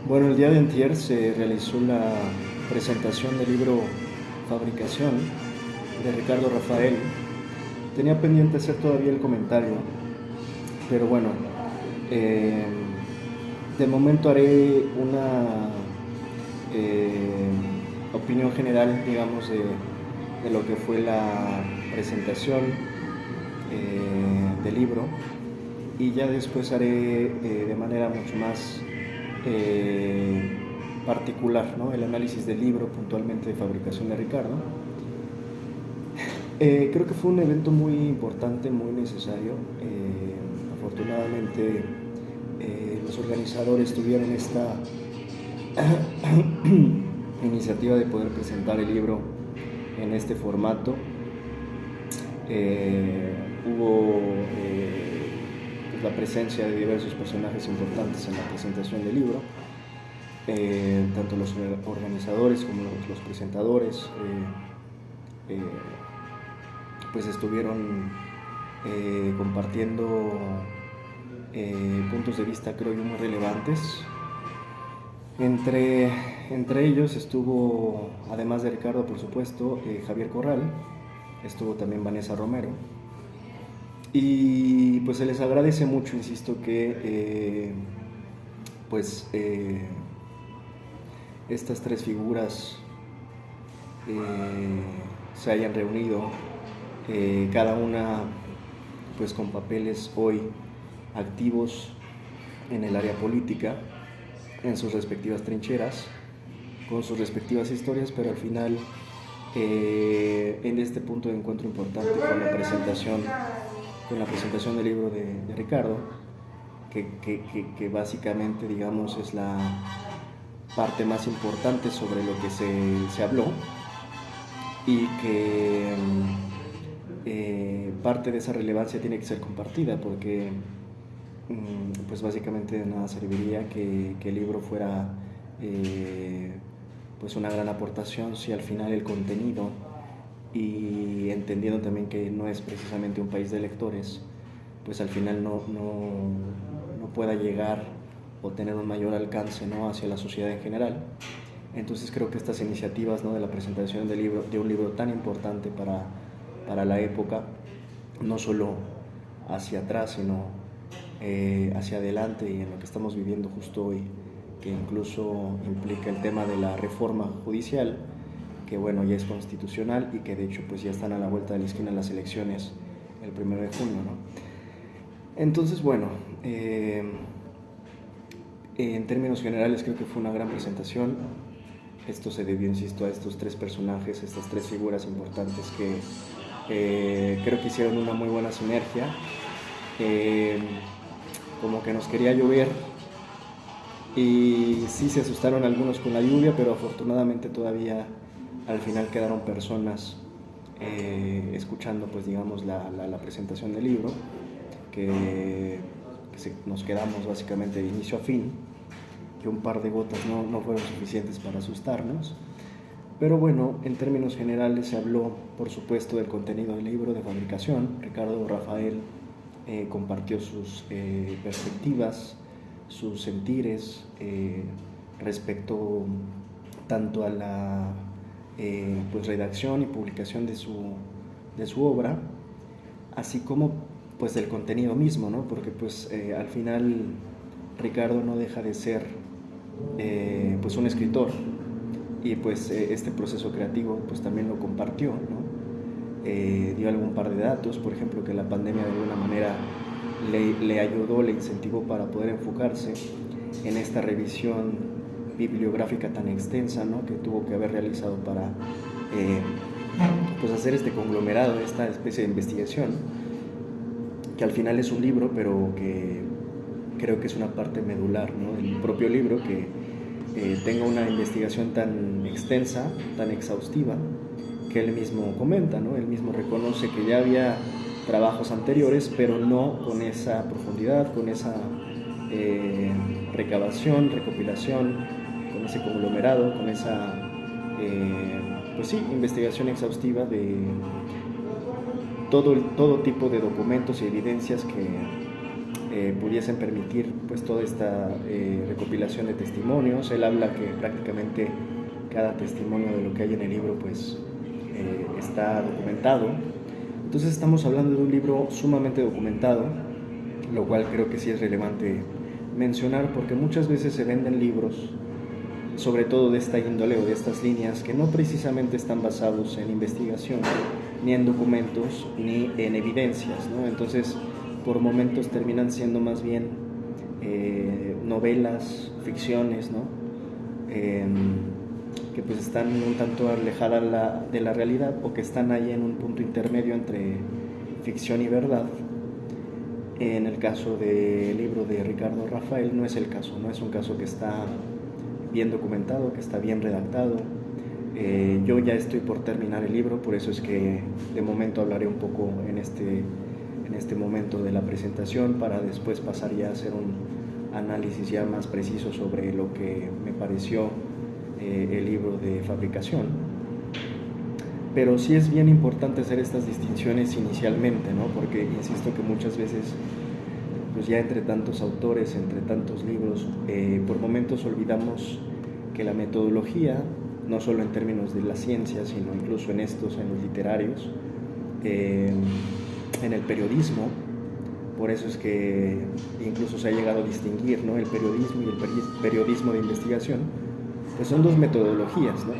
Bueno, el día de antier se realizó la presentación del libro Fabricación de Ricardo Rafael. Tenía pendiente hacer todavía el comentario, pero bueno, eh, de momento haré una opinión general, digamos, de lo que fue la presentación del libro, y ya después haré de manera mucho más particular, ¿no?, el análisis del libro, puntualmente de Fabricación de Ricardo. Creo que fue un evento muy importante, muy necesario. Afortunadamente los organizadores tuvieron esta iniciativa de poder presentar el libro en este formato. Hubo pues la presencia de diversos personajes importantes en la presentación del libro, tanto los organizadores como los presentadores pues estuvieron compartiendo puntos de vista, creo yo, muy relevantes. Entre ellos estuvo, además de Ricardo, por supuesto, Javier Corral, estuvo también Vanessa Romero, y pues se les agradece mucho, insisto, que estas tres figuras se hayan reunido, cada una pues con papeles hoy activos en el área política, en sus respectivas trincheras, con sus respectivas historias, pero al final en este punto de encuentro importante con la presentación del libro de Ricardo, que básicamente, digamos, es la parte más importante sobre lo que se habló, y que parte de esa relevancia tiene que ser compartida, porque pues básicamente de nada serviría que el libro fuera pues una gran aportación si al final el contenido, y entendiendo también que no es precisamente un país de lectores, pues al final no pueda llegar o tener un mayor alcance, ¿no?, hacia la sociedad en general. Entonces creo que estas iniciativas, ¿no?, de la presentación del libro, de un libro tan importante para la época, no solo hacia atrás, sino hacia adelante, y en lo que estamos viviendo justo hoy, que incluso implica el tema de la reforma judicial, que bueno, ya es constitucional, y que de hecho pues ya están a la vuelta de la esquina las elecciones el 1 de junio, ¿no? Entonces, bueno, en términos generales creo que fue una gran presentación. Esto se debió, insisto, a estos tres personajes, estas tres figuras importantes que creo que hicieron una muy buena sinergia. Como que nos quería llover, y sí se asustaron algunos con la lluvia, pero afortunadamente todavía al final quedaron personas escuchando, pues digamos, la presentación del libro, que nos quedamos básicamente de inicio a fin, que un par de gotas no fueron suficientes para asustarnos. Pero bueno, en términos generales se habló, por supuesto, del contenido del libro de Fabricación. Ricardo Rafael compartió sus perspectivas, sus sentires respecto tanto a la pues redacción y publicación de su obra, así como pues del contenido mismo, ¿no? Porque pues al final Ricardo no deja de ser pues un escritor, y pues este proceso creativo pues también lo compartió, ¿no? Dio algún par de datos, por ejemplo, que la pandemia de alguna manera le ayudó, le incentivó para poder enfocarse en esta revisión bibliográfica tan extensa, ¿no?, que tuvo que haber realizado para pues hacer este conglomerado, esta especie de investigación, que al final es un libro, pero que creo que es una parte medular, ¿no?, del propio libro, que tenga una investigación tan extensa, tan exhaustiva, que él mismo comenta, ¿no? Él mismo reconoce que ya había trabajos anteriores, pero no con esa profundidad, con esa recabación, recopilación, con ese conglomerado, con esa pues sí, investigación exhaustiva de todo tipo de documentos y evidencias que pudiesen permitir pues toda esta recopilación de testimonios. Él habla que prácticamente cada testimonio de lo que hay en el libro pues está documentado. Entonces estamos hablando de un libro sumamente documentado, lo cual creo que sí es relevante mencionar, porque muchas veces se venden libros, sobre todo de esta índole o de estas líneas, que no precisamente están basados en investigación, ni en documentos, ni en evidencias, ¿no? Entonces, por momentos terminan siendo más bien novelas, ficciones, ¿no? Que pues están un tanto alejadas de la realidad, o que están ahí en un punto intermedio entre ficción y verdad. En el caso del libro de Ricardo Rafael no es el caso, no es un caso que está bien documentado, que está bien redactado. Yo ya estoy por terminar el libro, por eso es que de momento hablaré un poco en este momento de la presentación, para después pasar ya a hacer un análisis ya más preciso sobre lo que me pareció el libro de fabricación. Pero sí es bien importante hacer estas distinciones inicialmente, ¿no? Porque insisto que muchas veces, pues ya entre tantos autores, entre tantos libros, por momentos olvidamos que la metodología, no solo en términos de la ciencia, sino incluso en los literarios, en el periodismo, por eso es que incluso se ha llegado a distinguir, ¿no? El periodismo y el periodismo de investigación, pues son dos metodologías, ¿no?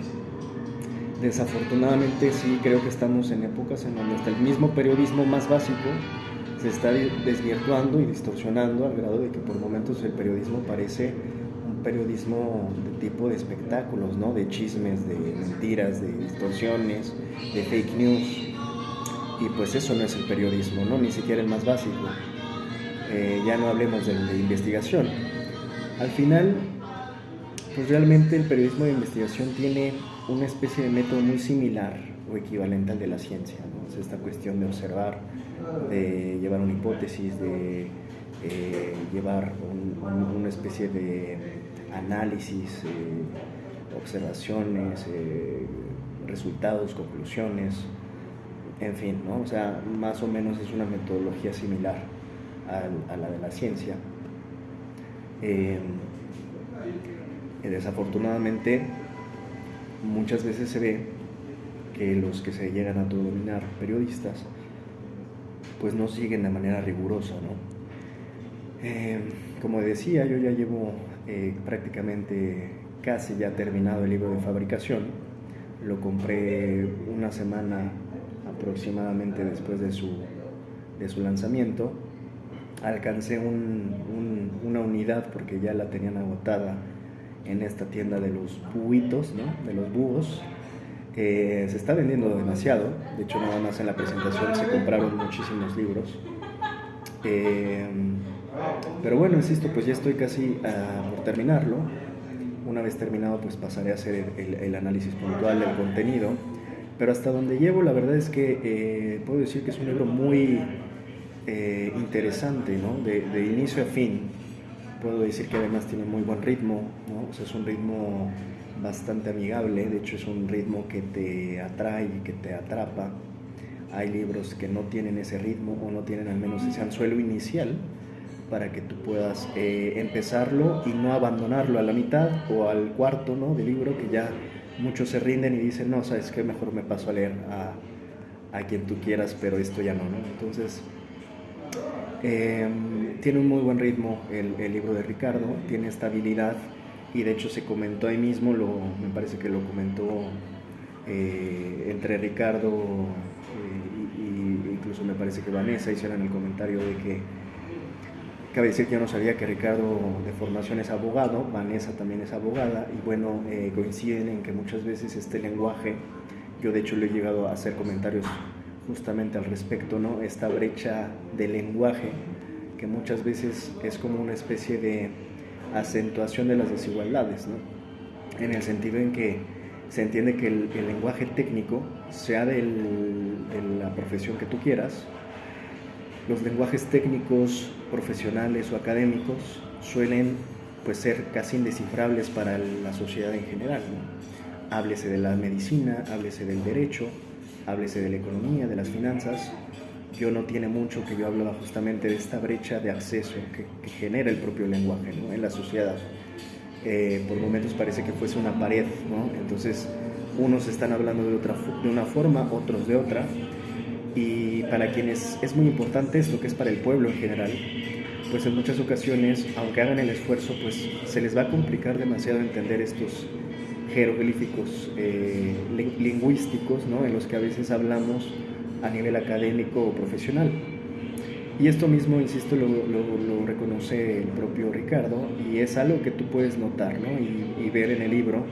Desafortunadamente sí creo que estamos en épocas en donde hasta el mismo periodismo más básico se está desvirtuando y distorsionando, al grado de que por momentos el periodismo parece un periodismo de tipo de espectáculos, ¿no? De chismes, de mentiras, de distorsiones, de fake news. Y pues eso no es el periodismo, ¿no? Ni siquiera el más básico. Ya no hablemos de investigación. Al final, pues realmente el periodismo de investigación tiene una especie de método muy similar o equivalente al de la ciencia, ¿no? Es esta cuestión de observar, de llevar una hipótesis, de llevar una especie de análisis, observaciones, resultados, conclusiones, en fin, ¿no? O sea, más o menos es una metodología similar a la de la ciencia. Desafortunadamente, muchas veces se ve que los que se llegan a autodenominar periodistas pues no siguen de manera rigurosa, ¿no? Como decía, yo ya llevo prácticamente casi ya terminado el libro de fabricación. Lo compré una semana aproximadamente después de su lanzamiento. Alcancé una unidad porque ya la tenían agotada en esta tienda de los buitos, ¿no? De los búhos. Se está vendiendo demasiado. De hecho, nada más en la presentación se compraron muchísimos libros. Pero bueno, insisto, pues ya estoy casi por terminarlo. Una vez terminado, pues pasaré a hacer el análisis puntual del contenido. Pero hasta donde llevo, la verdad es que puedo decir que es un libro muy interesante, ¿no? De inicio a fin. Puedo decir que además tiene muy buen ritmo, ¿no? O sea, es un ritmo bastante amigable. De hecho, es un ritmo que te atrae y que te atrapa. Hay libros que no tienen ese ritmo, o no tienen al menos ese anzuelo inicial para que tú puedas empezarlo y no abandonarlo a la mitad o al cuarto, ¿no? Del libro, que ya muchos se rinden y dicen, no, sabes qué, mejor me paso a leer a quien tú quieras, pero esto ya no, ¿no? Entonces, tiene un muy buen ritmo el libro de Ricardo, tiene estabilidad, y de hecho se comentó ahí mismo, me parece que lo comentó entre Ricardo y incluso me parece que Vanessa hicieron el comentario de que cabe decir que yo no sabía que Ricardo de formación es abogado, Vanessa también es abogada, y bueno, coinciden en que muchas veces este lenguaje, yo de hecho le he llegado a hacer comentarios justamente al respecto, ¿no? Esta brecha de lenguaje que muchas veces es como una especie de acentuación de las desigualdades, ¿no? En el sentido en que se entiende que el lenguaje técnico, sea de la profesión que tú quieras, los lenguajes técnicos, profesionales o académicos suelen pues ser casi indescifrables para la sociedad en general, ¿no? Háblese de la medicina, háblese del derecho, háblese de la economía, de las finanzas, yo no tiene mucho que yo hablaba justamente de esta brecha de acceso que genera el propio lenguaje, ¿no?, en la sociedad. Por momentos parece que fuese una pared, ¿no? Entonces unos están hablando de una forma, otros de otra, y para quienes es muy importante esto, que es para el pueblo en general, pues en muchas ocasiones, aunque hagan el esfuerzo, pues se les va a complicar demasiado entender estos jeroglíficos lingüísticos, ¿no?, en los que a veces hablamos a nivel académico o profesional. Y esto mismo, insisto, lo reconoce el propio Ricardo, y es algo que tú puedes notar, ¿no?, y ver en el libro,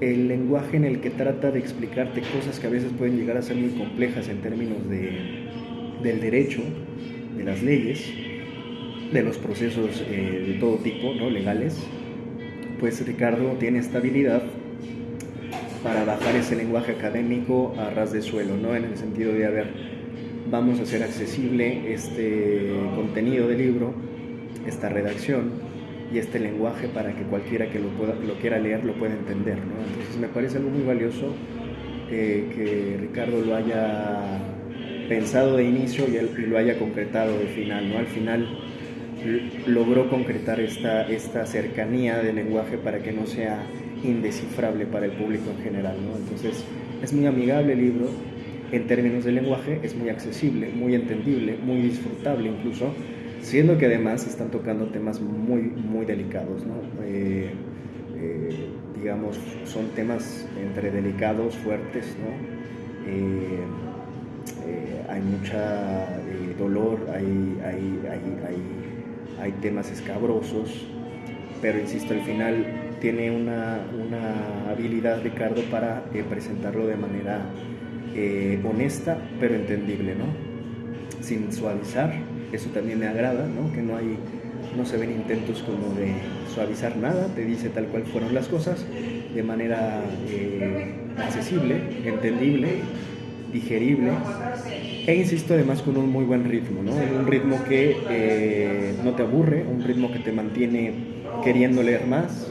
el lenguaje en el que trata de explicarte cosas que a veces pueden llegar a ser muy complejas en términos del derecho, de las leyes, de los procesos de todo tipo, ¿no?, legales. Pues Ricardo tiene esta habilidad para bajar ese lenguaje académico a ras de suelo, ¿no?, en el sentido de, a ver, vamos a hacer accesible este contenido del libro, esta redacción y este lenguaje para que cualquiera que lo quiera leer lo pueda entender, ¿no? Entonces me parece algo muy valioso que Ricardo lo haya pensado de inicio y lo haya concretado de final, ¿no? Al final logró concretar esta cercanía del lenguaje para que no sea indescifrable para el público en general, ¿no? Entonces es muy amigable el libro en términos de lenguaje, es muy accesible, muy entendible, muy disfrutable incluso, siendo que además están tocando temas muy, muy delicados, ¿no? Digamos, son temas entre delicados, fuertes, ¿no? Hay mucha dolor, hay temas escabrosos, pero insisto, al final tiene una habilidad Ricardo para presentarlo de manera honesta pero entendible, ¿no?, sin suavizar. Eso también me agrada, ¿no?, que no se ven intentos como de suavizar nada, te dice tal cual fueron las cosas de manera accesible, entendible, digerible, e insisto, además con un muy buen ritmo, ¿no?, un ritmo que no te aburre, un ritmo que te mantiene queriendo leer más.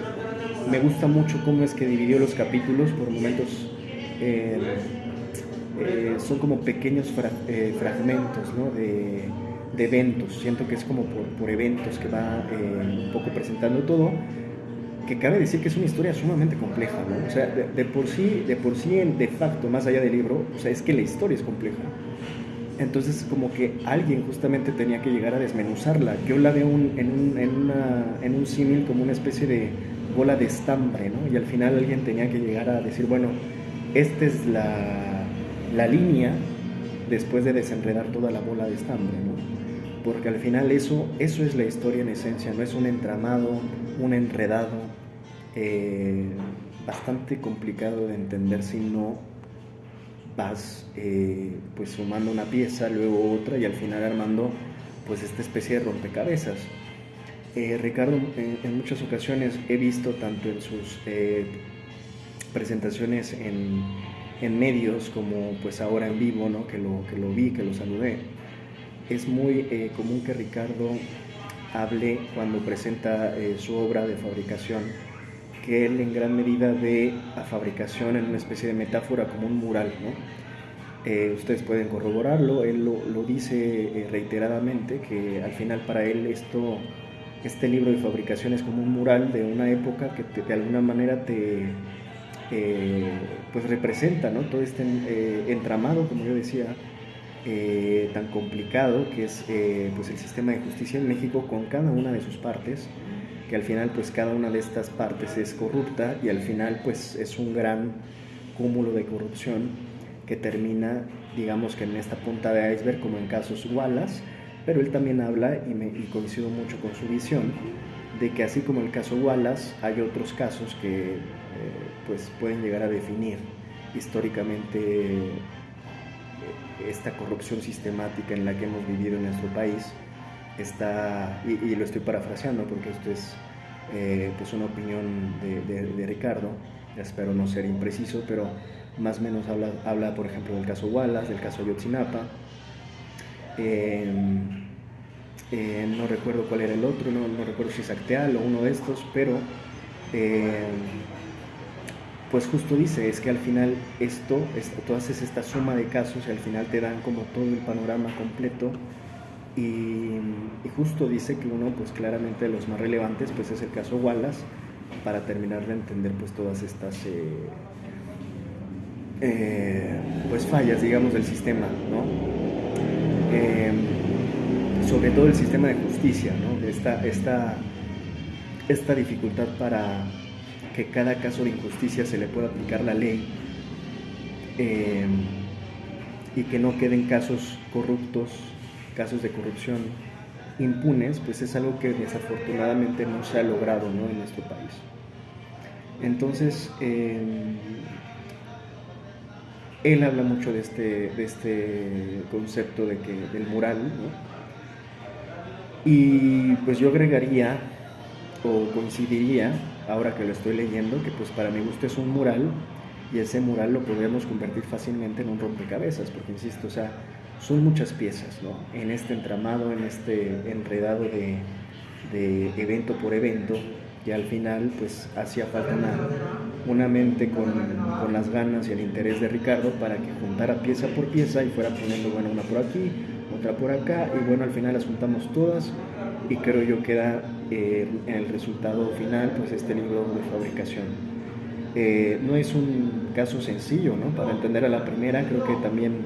Me gusta mucho cómo es que dividió los capítulos por momentos. Son como pequeños fragmentos, ¿no?, de eventos. Siento que es como por eventos que va un poco presentando todo, que cabe decir que es una historia sumamente compleja, ¿no? O sea, de por sí, de facto, más allá del libro, o sea, es que la historia es compleja. Entonces, como que alguien justamente tenía que llegar a desmenuzarla. Yo la veo en un símil como una especie de bola de estambre, ¿no? Y al final alguien tenía que llegar a decir, bueno, esta es la línea después de desenredar toda la bola de estambre, ¿no? Porque al final eso es la historia en esencia, no es un entramado, un enredado bastante complicado de entender si no vas pues sumando una pieza, luego otra y al final armando pues esta especie de rompecabezas. Ricardo, en muchas ocasiones he visto tanto en sus presentaciones en medios como pues ahora en vivo, ¿no?, que lo vi, que lo saludé. Es muy común que Ricardo hable cuando presenta su obra de fabricación, que él en gran medida ve a fabricación en una especie de metáfora como un mural, ¿no? Ustedes pueden corroborarlo, él lo dice reiteradamente, que al final para él este libro de fabricación es como un mural de una época que de alguna manera pues representa, ¿no?, todo este entramado, como yo decía, tan complicado que es pues el sistema de justicia en México, con cada una de sus partes, que al final pues cada una de estas partes es corrupta y al final pues es un gran cúmulo de corrupción que termina, digamos que en esta punta de iceberg, como en casos Wallace. Pero él también habla, y coincido mucho con su visión, de que así como el caso Wallace, hay otros casos que pues pueden llegar a definir históricamente esta corrupción sistemática en la que hemos vivido en nuestro país. Y lo estoy parafraseando porque esto es pues una opinión de Ricardo, espero no ser impreciso, pero más o menos habla por ejemplo del caso Wallace, del caso Ayotzinapa. No recuerdo cuál era el otro, no recuerdo si es Acteal o uno de estos, pero pues justo dice, es que al final tú haces esta suma de casos y al final te dan como todo el panorama completo y justo dice que uno, pues claramente de los más relevantes, pues es el caso Wallace, para terminar de entender pues todas estas pues fallas, digamos, del sistema, ¿no? Sobre todo el sistema de justicia, ¿no? Esta dificultad para que cada caso de injusticia se le pueda aplicar la ley y que no queden casos corruptos, casos de corrupción impunes, pues es algo que desafortunadamente no se ha logrado, ¿no?, en nuestro país. Entonces, él habla mucho de este concepto del mural, ¿no? Y pues yo agregaría o coincidiría, ahora que lo estoy leyendo, que pues para mi gusto es un mural y ese mural lo podríamos convertir fácilmente en un rompecabezas, porque insisto, o sea, son muchas piezas, ¿no?, en este entramado, en este enredado de evento por evento, y al final pues hacía falta una mente con las ganas y el interés de Ricardo para que juntara pieza por pieza y fuera poniendo, bueno, una por aquí, otra por acá, y bueno, al final las juntamos todas y creo yo queda en el resultado final pues este libro de fabricación. No es un caso sencillo, ¿no?, para entender a la primera. Creo que también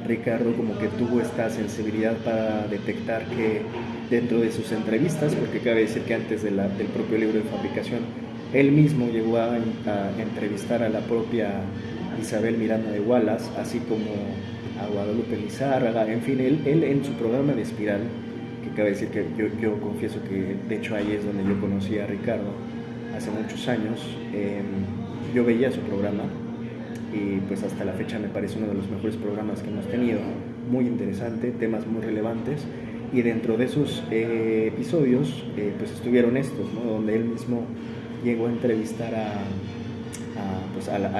Ricardo como que tuvo esta sensibilidad para detectar que dentro de sus entrevistas, porque cabe decir que antes del propio libro de fabricación, él mismo llegó a entrevistar a la propia Isabel Miranda de Wallace, así como a Guadalupe Lizárraga, en fin, él en su programa de Espiral, que cabe decir que yo confieso que de hecho ahí es donde yo conocí a Ricardo hace muchos años, yo veía su programa y pues hasta la fecha me parece uno de los mejores programas que hemos tenido, muy interesante, temas muy relevantes, y dentro de esos episodios pues estuvieron estos, ¿no?, donde él mismo llegó a entrevistar a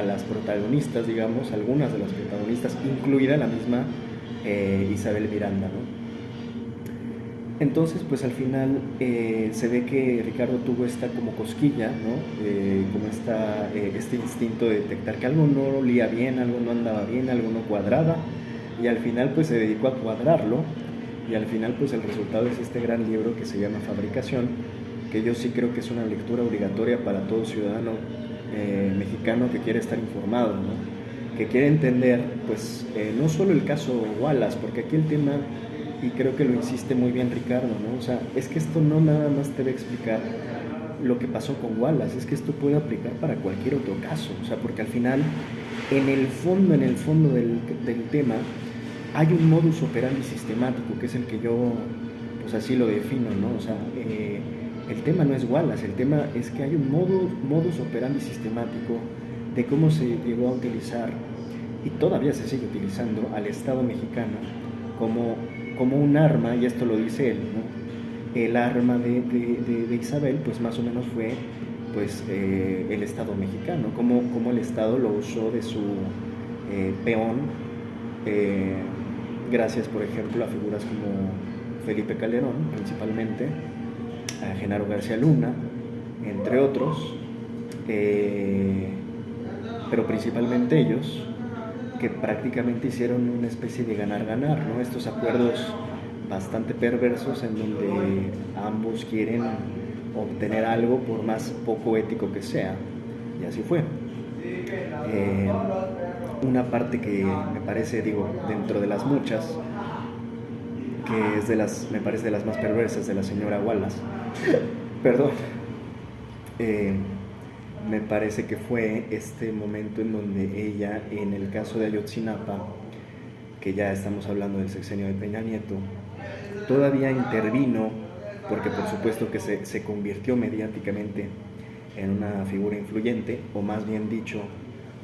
las protagonistas, digamos, algunas de las protagonistas, incluida la misma Isabel Miranda, ¿no? Entonces, pues al final se ve que Ricardo tuvo esta como cosquilla, ¿no?, como este instinto de detectar que algo no olía bien, algo no andaba bien, algo no cuadraba, y al final pues se dedicó a cuadrarlo, y al final pues el resultado es este gran libro que se llama Fabricación, que yo sí creo que es una lectura obligatoria para todo ciudadano mexicano que quiere estar informado, ¿no?, que quiere entender pues no solo el caso Wallace, porque aquí el tema, y creo que lo insiste muy bien Ricardo, ¿no?, o sea, es que esto no nada más te va a explicar lo que pasó con Wallace, es que esto puede aplicar para cualquier otro caso, o sea, porque al final, en el fondo del tema, hay un modus operandi sistemático, que es el que yo, pues así lo defino, ¿no?, o sea, el tema no es Wallace, el tema es que hay un modus operandi sistemático de cómo se llegó a utilizar, y todavía se sigue utilizando, al Estado mexicano como un arma, y esto lo dice él, ¿no? El arma de Isabel, pues más o menos fue pues el Estado mexicano, como el Estado lo usó de su peón, gracias por ejemplo a figuras como Felipe Calderón, principalmente, a Genaro García Luna, entre otros, pero principalmente ellos, que prácticamente hicieron una especie de ganar-ganar, ¿no?, estos acuerdos bastante perversos en donde ambos quieren obtener algo por más poco ético que sea, y así fue. Una parte que me parece, digo, dentro de las muchas, que es me parece de las más perversas, de la señora Wallace, perdón, me parece que fue este momento en donde ella, en el caso de Ayotzinapa, que ya estamos hablando del sexenio de Peña Nieto, todavía intervino, porque por supuesto que se convirtió mediáticamente en una figura influyente, o más bien dicho,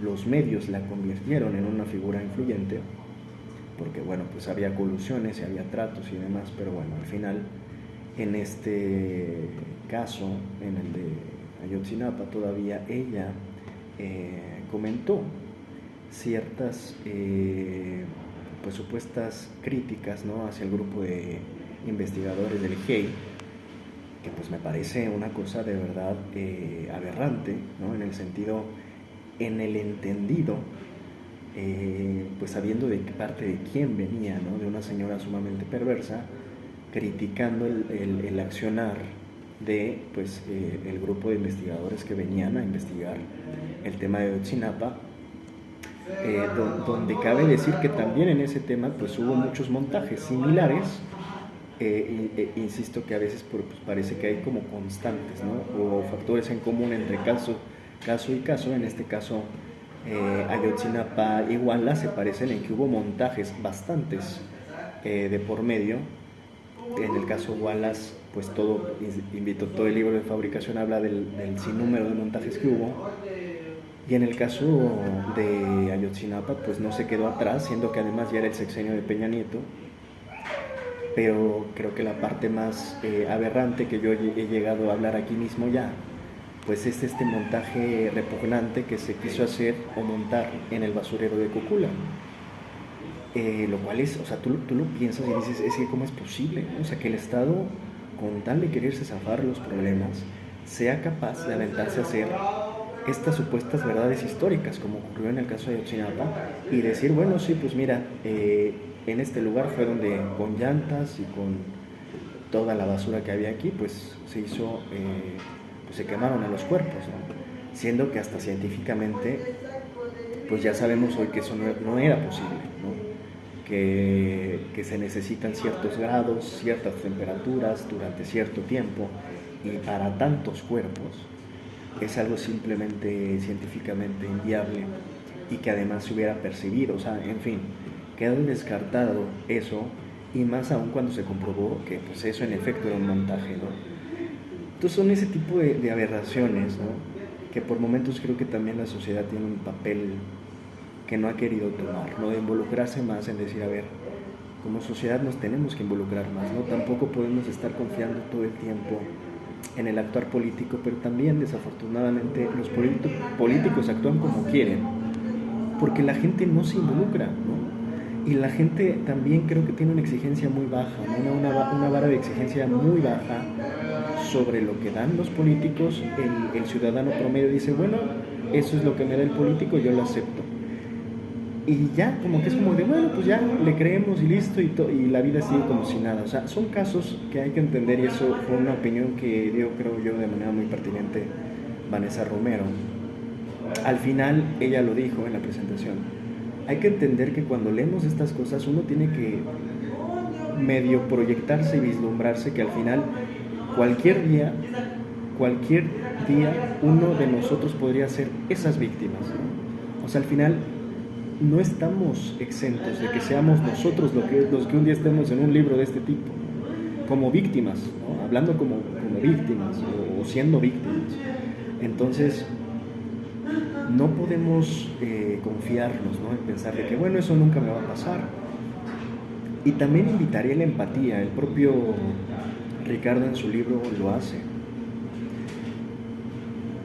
los medios la convirtieron en una figura influyente, porque bueno, pues había colusiones y había tratos y demás, pero bueno, al final, en este caso, en el de Ayotzinapa, todavía ella comentó ciertas pues supuestas críticas, ¿no?, hacia el grupo de investigadores del GEI, que pues me parece una cosa de verdad aberrante, ¿no?, en el sentido en el entendido, pues sabiendo de qué parte de quién venía, ¿no? De una señora sumamente perversa, criticando el accionar de pues, el grupo de investigadores que venían a investigar el tema de Ayotzinapa, donde cabe decir que también en ese tema pues, hubo muchos montajes similares. Insisto que a veces pues, parece que hay como constantes, ¿no? O factores en común entre caso y caso. En este caso, Ayotzinapa y Iguala se parecen en que hubo montajes bastantes de por medio. En el caso Wallace, pues todo el libro de fabricación habla del sinnúmero de montajes que hubo. Y en el caso de Ayotzinapa, pues no se quedó atrás, siendo que además ya era el sexenio de Peña Nieto. Pero creo que la parte más aberrante que yo he llegado a hablar aquí mismo ya, pues es este montaje repugnante que se quiso hacer o montar en el basurero de Cocula. Lo cual es, o sea, tú lo piensas y dices, es que ¿cómo es posible? O sea, que el Estado, con tal de quererse zafar los problemas, sea capaz de aventarse a hacer estas supuestas verdades históricas, como ocurrió en el caso de Ayotzinapa, y decir, bueno, sí, pues mira, en este lugar fue donde con llantas y con toda la basura que había aquí, pues se hizo, pues se quemaron a los cuerpos, ¿no? Siendo que hasta científicamente, pues ya sabemos hoy que eso no era posible, ¿no? Que se necesitan ciertos grados, ciertas temperaturas durante cierto tiempo, y para tantos cuerpos es algo simplemente científicamente inviable, y que además se hubiera percibido, o sea, en fin, quedó descartado eso, y más aún cuando se comprobó que pues eso en efecto era un montaje, ¿no? Entonces son ese tipo de aberraciones, ¿no? Que por momentos creo que también la sociedad tiene un papel que no ha querido tomar, ¿no? De involucrarse más en decir, a ver, como sociedad nos tenemos que involucrar más, ¿no? Tampoco podemos estar confiando todo el tiempo en el actuar político, pero también desafortunadamente los políticos actúan como quieren, porque la gente no se involucra, ¿no? Y la gente también creo que tiene una exigencia muy baja, ¿no? una vara de exigencia muy baja sobre lo que dan los políticos. El ciudadano promedio dice, bueno, eso es lo que me da el político, yo lo acepto. Y ya, como que es como de, bueno, pues ya le creemos y listo, y la vida sigue como si nada. O sea, son casos que hay que entender, y eso fue una opinión que dio, creo yo, de manera muy pertinente Vanessa Romero. Al final, ella lo dijo en la presentación, hay que entender que cuando leemos estas cosas uno tiene que medio proyectarse y vislumbrarse que al final, cualquier día, uno de nosotros podría ser esas víctimas, ¿no? O sea, al final no estamos exentos de que seamos nosotros los que un día estemos en un libro de este tipo, ¿no? Como víctimas, ¿no? Hablando como víctimas o siendo víctimas. Entonces, no podemos confiarnos, ¿no? En pensar de que, bueno, eso nunca me va a pasar. Y también invitaría la empatía. El propio Ricardo en su libro lo hace.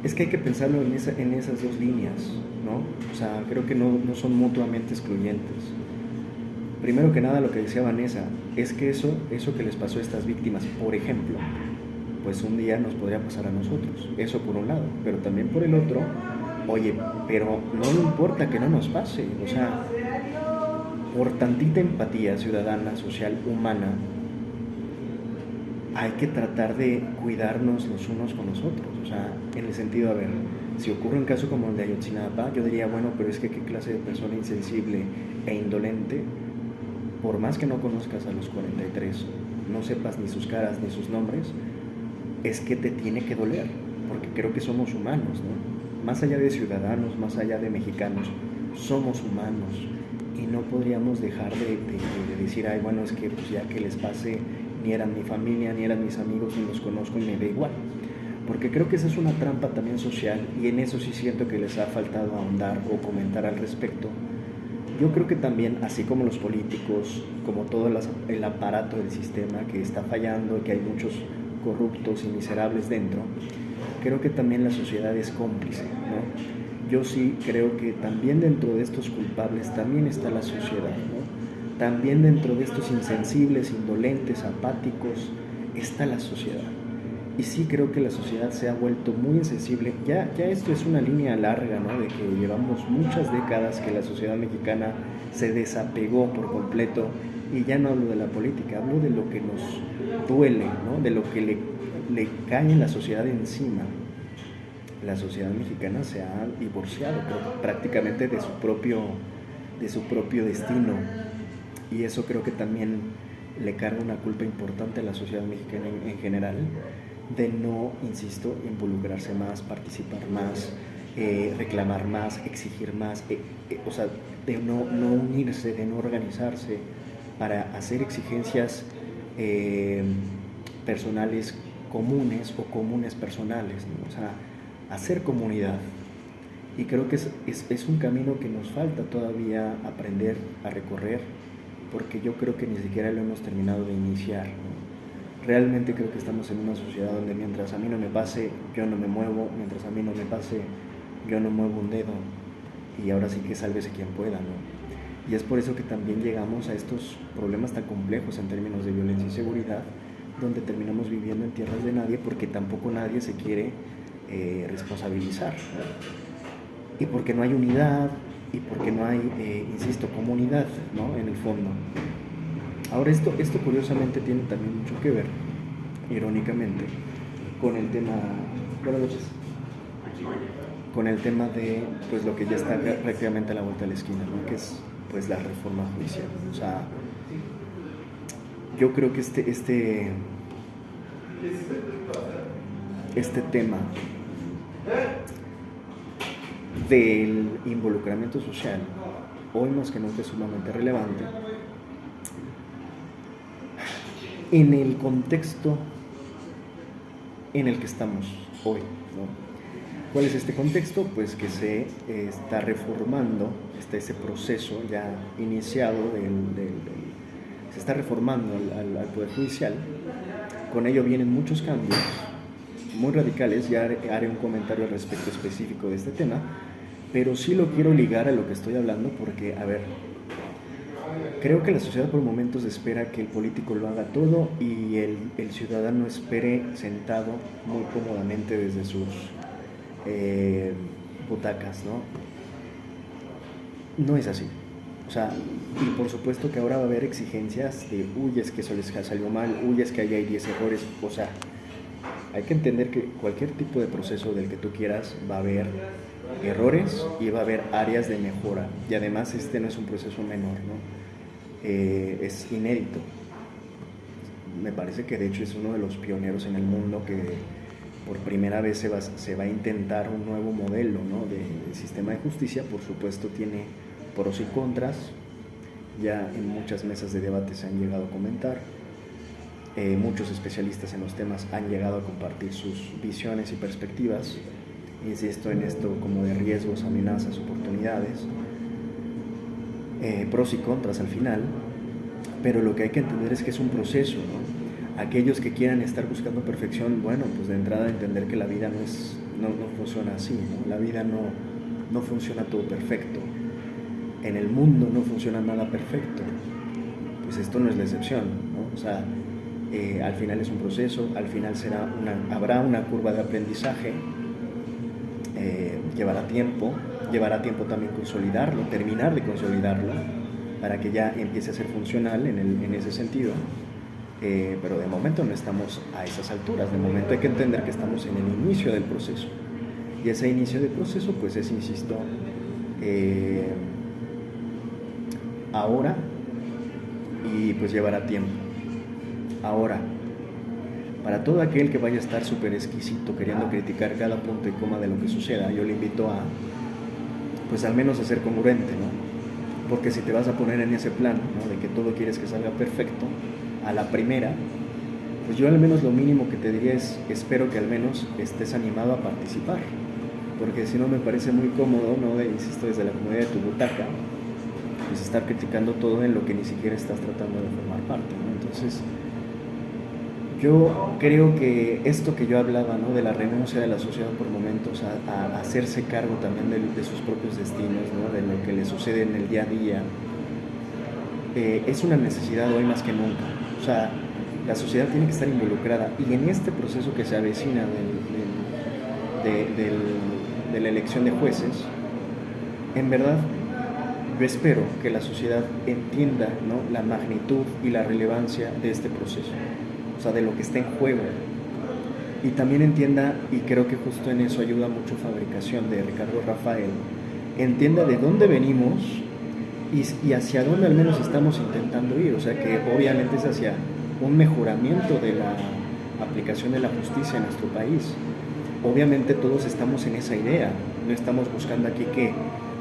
Es que hay que pensarlo en esas dos líneas, ¿no? O sea, creo que no son mutuamente excluyentes. Primero que nada, lo que decía Vanessa, es que eso que les pasó a estas víctimas, por ejemplo, pues un día nos podría pasar a nosotros. Eso por un lado, pero también por el otro, oye, pero no importa que no nos pase. O sea, por tantita empatía ciudadana, social, humana, hay que tratar de cuidarnos los unos con los otros. O sea, en el sentido, a ver, si ocurre un caso como el de Ayotzinapa, yo diría, bueno, pero es que qué clase de persona insensible e indolente, por más que no conozcas a los 43, no sepas ni sus caras ni sus nombres, es que te tiene que doler, porque creo que somos humanos, ¿no? Más allá de ciudadanos, más allá de mexicanos, somos humanos, y no podríamos dejar de decir, ay, bueno, es que pues ya que les pase, ni eran mi familia, ni eran mis amigos, ni los conozco y me da igual. Porque creo que esa es una trampa también social, y en eso sí siento que les ha faltado ahondar o comentar al respecto. Yo creo que también, así como los políticos, como todo el aparato del sistema que está fallando, que hay muchos corruptos y miserables dentro, creo que también la sociedad es cómplice, ¿no? Yo sí creo que también dentro de estos culpables también está la sociedad, ¿no? También dentro de estos insensibles, indolentes, apáticos, está la sociedad. Y sí creo que la sociedad se ha vuelto muy insensible. Ya esto es una línea larga, ¿no? De que llevamos muchas décadas que la sociedad mexicana se desapegó por completo. Y ya no hablo de la política, hablo de lo que nos duele, ¿no? De lo que le cae en la sociedad encima. La sociedad mexicana se ha divorciado prácticamente de su propio destino. Y eso creo que también le carga una culpa importante a la sociedad mexicana en general, de no, insisto, involucrarse más, participar más, reclamar más, exigir más, o sea, de no unirse, de no organizarse para hacer exigencias personales comunes o comunes personales, ¿no? O sea, hacer comunidad. Y creo que es un camino que nos falta todavía aprender a recorrer, porque yo creo que ni siquiera lo hemos terminado de iniciar, ¿no? Realmente creo que estamos en una sociedad donde mientras a mí no me pase, yo no me muevo, mientras a mí no me pase, yo no muevo un dedo, y ahora sí que sálvese quien pueda, ¿no? Y es por eso que también llegamos a estos problemas tan complejos en términos de violencia y seguridad, donde terminamos viviendo en tierras de nadie, porque tampoco nadie se quiere responsabilizar, ¿no? Y porque no hay unidad, y porque no hay, insisto, comunidad, ¿no? En el fondo. Ahora esto curiosamente tiene también mucho que ver, irónicamente, con el tema, buenas noches, con el tema de pues lo que ya está prácticamente a la vuelta de la esquina, ¿no? Que es pues la reforma judicial. O sea, yo creo que este tema del involucramiento social hoy más que nunca es sumamente relevante en el contexto en el que estamos hoy, ¿no? ¿Cuál es este contexto? Pues que se está reformando, está ese proceso ya iniciado, se está reformando al Poder Judicial. Con ello vienen muchos cambios muy radicales, ya haré un comentario al respecto específico de este tema, pero sí lo quiero ligar a lo que estoy hablando porque, a ver, creo que la sociedad por momentos espera que el político lo haga todo y el ciudadano espere sentado muy cómodamente desde sus butacas, ¿no? No es así. O sea, y por supuesto que ahora va a haber exigencias de, uy, es que eso les salió mal, uy, es que ahí hay 10 errores. O sea, hay que entender que cualquier tipo de proceso del que tú quieras va a haber errores y va a haber áreas de mejora. Y además este no es un proceso menor, ¿no? Es inédito. Me parece que de hecho es uno de los pioneros en el mundo que por primera vez se va a intentar un nuevo modelo, ¿no? de sistema de justicia. Por supuesto tiene pros y contras, ya en muchas mesas de debate se han llegado a comentar, muchos especialistas en los temas han llegado a compartir sus visiones y perspectivas, insisto en esto como de riesgos, amenazas, oportunidades, pros y contras al final, pero lo que hay que entender es que es un proceso, ¿no? Aquellos que quieran estar buscando perfección, bueno, pues de entrada entender que la vida no funciona así, ¿no? La vida no funciona todo perfecto, en el mundo no funciona nada perfecto, pues esto no es la excepción, ¿no? O sea, al final es un proceso, al final habrá una curva de aprendizaje, llevará tiempo también consolidarlo, terminar de consolidarlo, para que ya empiece a ser funcional en ese sentido, pero de momento no estamos a esas alturas, de momento hay que entender que estamos en el inicio del proceso, y ese inicio del proceso pues es, insisto, ahora, y pues llevará tiempo. Ahora, para todo aquel que vaya a estar súper exquisito queriendo criticar cada punto y coma de lo que suceda, yo le invito a, pues al menos a ser congruente, ¿no? Porque si te vas a poner en ese plan, ¿no? De que todo quieres que salga perfecto, a la primera, pues yo al menos lo mínimo que te diría es, espero que al menos estés animado a participar, porque si no me parece muy cómodo, ¿no? Insisto, desde la comodidad de tu butaca, pues estar criticando todo en lo que ni siquiera estás tratando de formar parte, ¿no? Entonces, yo creo que esto que yo hablaba, ¿no? De la renuncia de la sociedad por momentos a hacerse cargo también de sus propios destinos, ¿no? De lo que le sucede en el día a día, es una necesidad hoy más que nunca. O sea, la sociedad tiene que estar involucrada, y en este proceso que se avecina de la elección de jueces, en verdad yo espero que la sociedad entienda, ¿no?, la magnitud y la relevancia de este proceso, o sea, de lo que está en juego, y también entienda, y creo que justo en eso ayuda mucho Fabricación de Ricardo Rafael, entienda de dónde venimos y hacia dónde al menos estamos intentando ir, o sea, que obviamente es hacia un mejoramiento de la aplicación de la justicia en nuestro país. Obviamente todos estamos en esa idea, no estamos buscando aquí que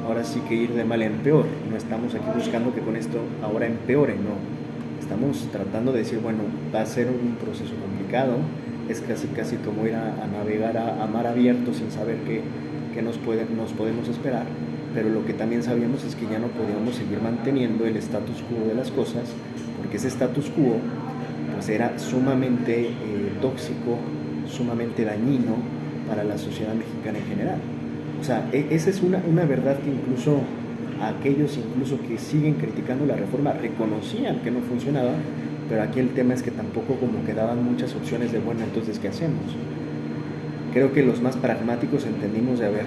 ahora sí que ir de mal en peor, no estamos aquí buscando que con esto ahora empeore, no. Estamos tratando de decir, bueno, va a ser un proceso complicado, es casi como ir a navegar a mar abierto sin saber qué nos podemos esperar, pero lo que también sabíamos es que ya no podíamos seguir manteniendo el status quo de las cosas, porque ese status quo pues era sumamente tóxico, sumamente dañino para la sociedad mexicana en general. O sea, esa es una verdad que incluso aquellos que siguen criticando la reforma reconocían que no funcionaba, pero aquí el tema es que tampoco como que daban muchas opciones de, bueno, entonces, ¿qué hacemos? Creo que los más pragmáticos entendimos de, a ver,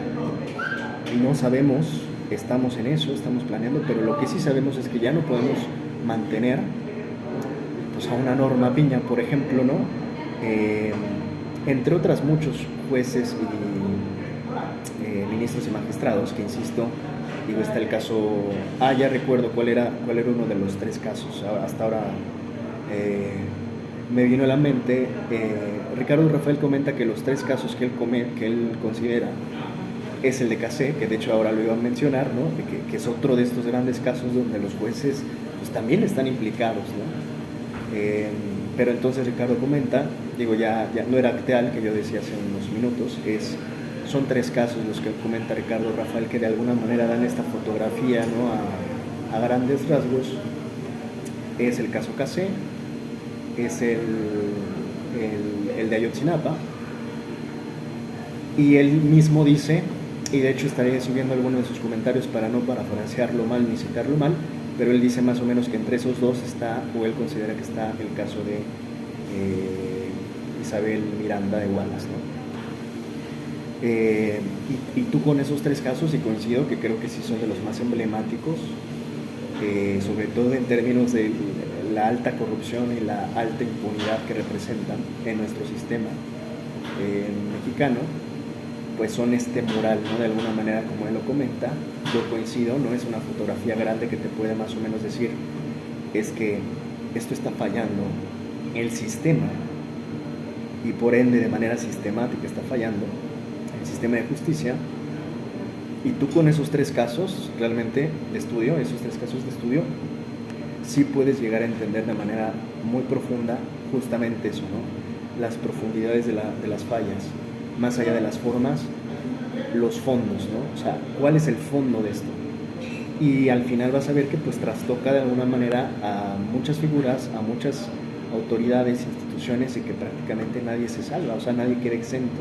no sabemos, estamos en eso, estamos planeando, pero lo que sí sabemos es que ya no podemos mantener pues a una Norma Piña, por ejemplo, ¿no? Entre otras muchos jueces y ministros y magistrados, que insisto, digo, está el caso, ya recuerdo cuál era uno de los 3 casos, hasta ahora me vino a la mente, Ricardo Rafael comenta que los 3 casos que él considera es el de Casé, que de hecho ahora lo iba a mencionar, ¿no?, que es otro de estos grandes casos donde los jueces pues también están implicados, ¿no? Pero entonces Ricardo comenta, digo, ya no era Acteal, que yo decía hace unos minutos, son 3 casos los que comenta Ricardo Rafael que de alguna manera dan esta fotografía, ¿no?, a grandes rasgos. Es el caso Casé, es el de Ayotzinapa, y él mismo dice, y de hecho estaré subiendo algunos de sus comentarios para no parafrasearlo mal ni citarlo mal, pero él dice más o menos que entre esos 2 está, o él considera que está el caso de Isabel Miranda de Wallace, ¿no? Y tú con esos 3 casos, y coincido que creo que sí son de los más emblemáticos, sobre todo en términos de la alta corrupción y la alta impunidad que representan en nuestro sistema mexicano, pues son este mural, ¿no?, de alguna manera, como él lo comenta. Yo coincido, no es una fotografía grande que te puede más o menos decir, es que esto está fallando, el sistema, y por ende de manera sistemática está fallando el sistema de justicia. Y tú con esos 3 casos realmente de estudio, sí puedes llegar a entender de manera muy profunda justamente eso, ¿no?, las profundidades de las fallas, más allá de las formas, los fondos, ¿no? O sea, ¿cuál es el fondo de esto? Y al final vas a ver que pues trastoca de alguna manera a muchas figuras, a muchas autoridades, instituciones, y que prácticamente nadie se salva, o sea, nadie queda exento,